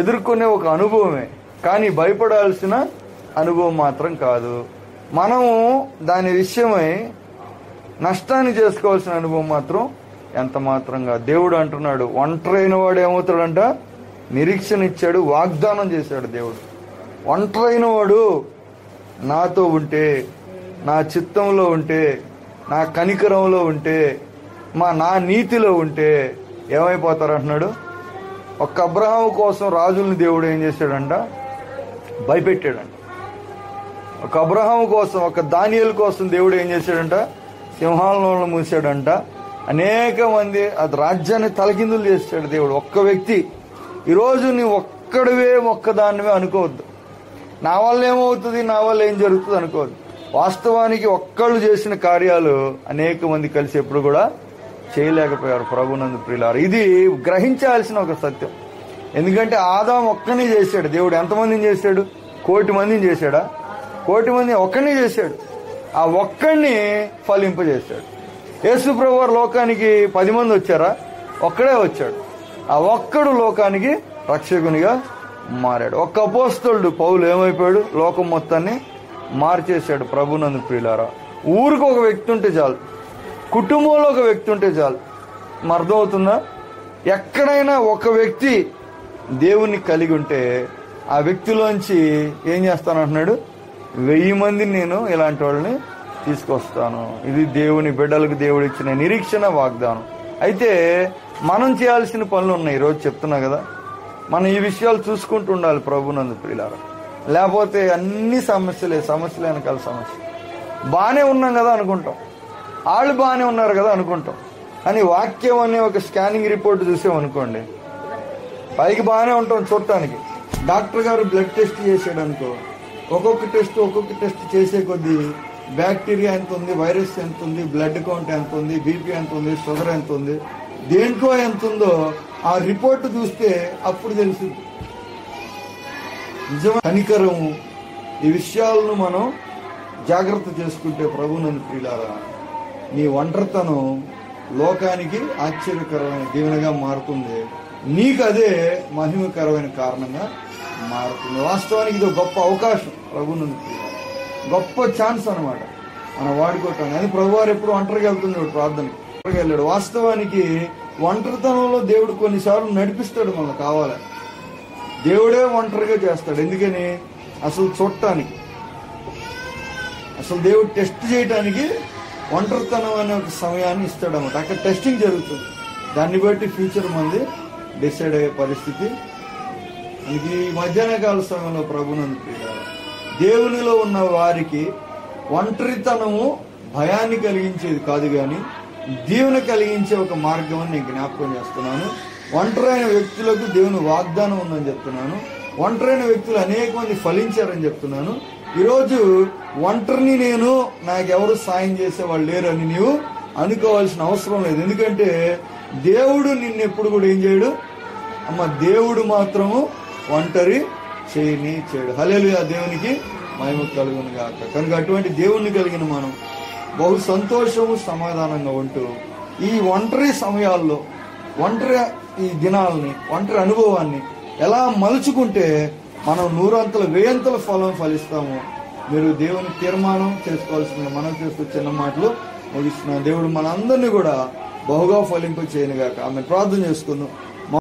ఎదుర్కొనే ఒక అనుభవమే, కానీ భయపడాల్సిన అనుభవం మాత్రం కాదు. మనము దాని విషయమై నష్టాన్ని చేసుకోవాల్సిన అనుభవం మాత్రం ఎంత మాత్రంగా. దేవుడు అంటున్నాడు, ఒంటరైన వాడు ఏమవుతాడంట? నిరీక్షణ ఇచ్చాడు, వాగ్దానం చేశాడు దేవుడు. ఒంటరైన వాడు నాతో ఉంటే, నా చిత్తంలో ఉంటే, నా కనికరంలో ఉంటే, నా నీతిలో ఉంటే ఏమైపోతారంటున్నాడు. ఒక్క అబ్రహాము కోసం రాజుల్ని దేవుడు ఏం చేశాడంట? భయపెట్టాడంట. ఒక అబ్రహాము కోసం, ఒక దానియేలు కోసం దేవుడు ఏం చేశాడంట? సింహాలను మూసాడంట. అనేక మంది అది రాజ్యాన్ని తలకిందులు చేశాడు దేవుడు. ఒక్క వ్యక్తి. ఈరోజు నీ ఒక్కడివే ఒక్కదానివే అనుకోవద్దు. నా వల్ల ఏమవుతుంది, నా వల్ల ఏం జరుగుతుంది అనుకోవద్దు. వాస్తవానికి ఒక్కళ్ళు చేసిన కార్యాలు అనేక మంది కలిసి ఎప్పుడు కూడా చేయలేకపోయారు. ప్రభునందు ప్రియులారా, ఇది గ్రహించాల్సిన ఒక సత్యం. ఎందుకంటే ఆదాం ఒక్కనే చేశాడు దేవుడు. ఎంతమందిని చేశాడు? 1,000,000 మందిని చేశాడా? 1,000,000 మంది ఒక్కనే చేశాడు. ఆ ఒక్కడిని ఫలింపజేశాడు. యేసు ప్రభు వారు లోకానికి 10 మంది వచ్చారా? ఒక్కడే వచ్చాడు. ఆ ఒక్కడు లోకానికి రక్షకునిగా మారాడు. ఒక్క అపోస్తలుడు పౌలు ఏమైపోయాడు? లోకం మొత్తాన్ని మార్చేశాడు. ప్రభునందు ప్రియులారా, ఊరికి ఒక వ్యక్తి ఉంటే చాలు, కుటుంబంలో ఒక వ్యక్తి ఉంటే చాలు. అర్థమవుతుందా? ఎక్కడైనా ఒక వ్యక్తి దేవుణ్ణి కలిగి ఉంటే ఆ వ్యక్తిలోంచి ఏం చేస్తానంటున్నాడు? 1000 మందిని నేను ఇలాంటి వాళ్ళని తీసుకొస్తాను. ఇది దేవుని బిడ్డలకు దేవుడు ఇచ్చిన నిరీక్షణ, వాగ్దానం. అయితే మనం చేయాల్సిన పనులు ఉన్నాయి. ఈరోజు చెప్తున్నా కదా, మనం ఈ విషయాలు చూసుకుంటూ ఉండాలి ప్రభునందు ప్రియులారా. లేకపోతే అన్ని సమస్యలే వెనకాల సమస్య. బాగానే ఉన్నాం కదా అనుకుంటాం, వాళ్ళు బాగానే ఉన్నారు కదా అనుకుంటాం. అని వాక్యం అనే ఒక స్కానింగ్ రిపోర్ట్ చూసామనుకోండి, పైకి బాగానే ఉంటాం చూడటానికి. డాక్టర్ గారు బ్లడ్ టెస్ట్ చేసాడు అనుకో, ఒక్కొక్క టెస్ట్ చేసే కొద్దీ బ్యాక్టీరియా ఎంత ఉంది, వైరస్ ఎంత ఉంది, బ్లడ్ కౌంట్ ఎంత ఉంది, బీపీ ఎంత ఉంది, షుగర్ ఎంత ఉంది, దేంట్లో ఎంత ఉందో ఆ రిపోర్ట్ చూస్తే అప్పుడు తెలుస్తుంది. నిజమైన కనికరము, ఈ విషయాలను మనం జాగ్రత్త చేసుకుంటే ప్రభువునందు ప్రియులారా, నీ ఒంటరితనం లోకానికి ఆశ్చర్యకరమైన దీవెనగా మారుతుంది. నీకు అదే మహిమకరమైన కారణంగా మారుతుంది. వాస్తవానికి ఇది గొప్ప అవకాశం ప్రభువునందు ప్రియులారా, గొప్ప ఛాన్స్ అనమాట మనం వాడుకోవటం. కానీ ప్రభువారు ఎప్పుడు ఒంటరిగా వెళ్తున్నాడు, ప్రార్థనకి ఒంటరిగా వెళ్ళాడు. వాస్తవానికి ఒంటరితనంలో దేవుడు కొన్నిసార్లు నడిపిస్తాడు మనకు కావాలి. దేవుడే ఒంటరిగా చేస్తాడు. ఎందుకని? అసలు చూడటానికి, అసలు దేవుడు టెస్ట్ చేయటానికి ఒంటరితనం అనే ఒక సమయాన్ని ఇస్తాడు అన్నమాట. అక్కడ టెస్టింగ్ జరుగుతుంది. దాన్ని బట్టి ఫ్యూచర్ మంది డిసైడ్ అయ్యే పరిస్థితి. మనకి ఈ మధ్యాహ్న కాల సమయంలో ప్రభునందు ప్రియులారా, దేవునిలో ఉన్న వారికి ఒంటరితనము భయాన్ని కలిగించేది కాదు, కానీ దీవెన కలిగించే ఒక మార్గం అని నేను జ్ఞాపకం చేస్తున్నాను. ఒంటరైన వ్యక్తులకు దేవుని వాగ్దానం ఉందని చెప్తున్నాను. ఒంటరైన వ్యక్తులు అనేక మంది ఫలించారని చెప్తున్నాను. ఈరోజు ఒంటరిని నేను, నాకెవరు సాయం చేసేవాళ్ళు లేరని నీవు అనుకోవాల్సిన అవసరం లేదు. ఎందుకంటే దేవుడు నిన్నెప్పుడు కూడా ఏం చేయడు అమ్మ, దేవుడు మాత్రము ఒంటరి చేయడు. హల్లెలూయా, దేవునికి మహిమ కలుగును గాక. కనుక అటువంటి దేవుణ్ణి కలిగిన మనం బహు సంతోషము, సమాధానంగా ఉంటూ ఈ ఒంటరి సమయాల్లో, ఒంటరి ఈ దినాలని, ఒంటరి అనుభవాన్ని ఎలా మలుచుకుంటే మనం 100 అంతల 1000 అంతల ఫలం ఫలిస్తాము. మీరు దేవుని తీర్మానం చేసుకోవాల్సిన మనం చేస్తూ చిన్న మాటలు ముగిస్తున్నాం. దేవుడు మనందరినీ కూడా బహుగా ఫలింప చేయనుగాక. ఆమె ప్రార్థన చేసుకుందాం.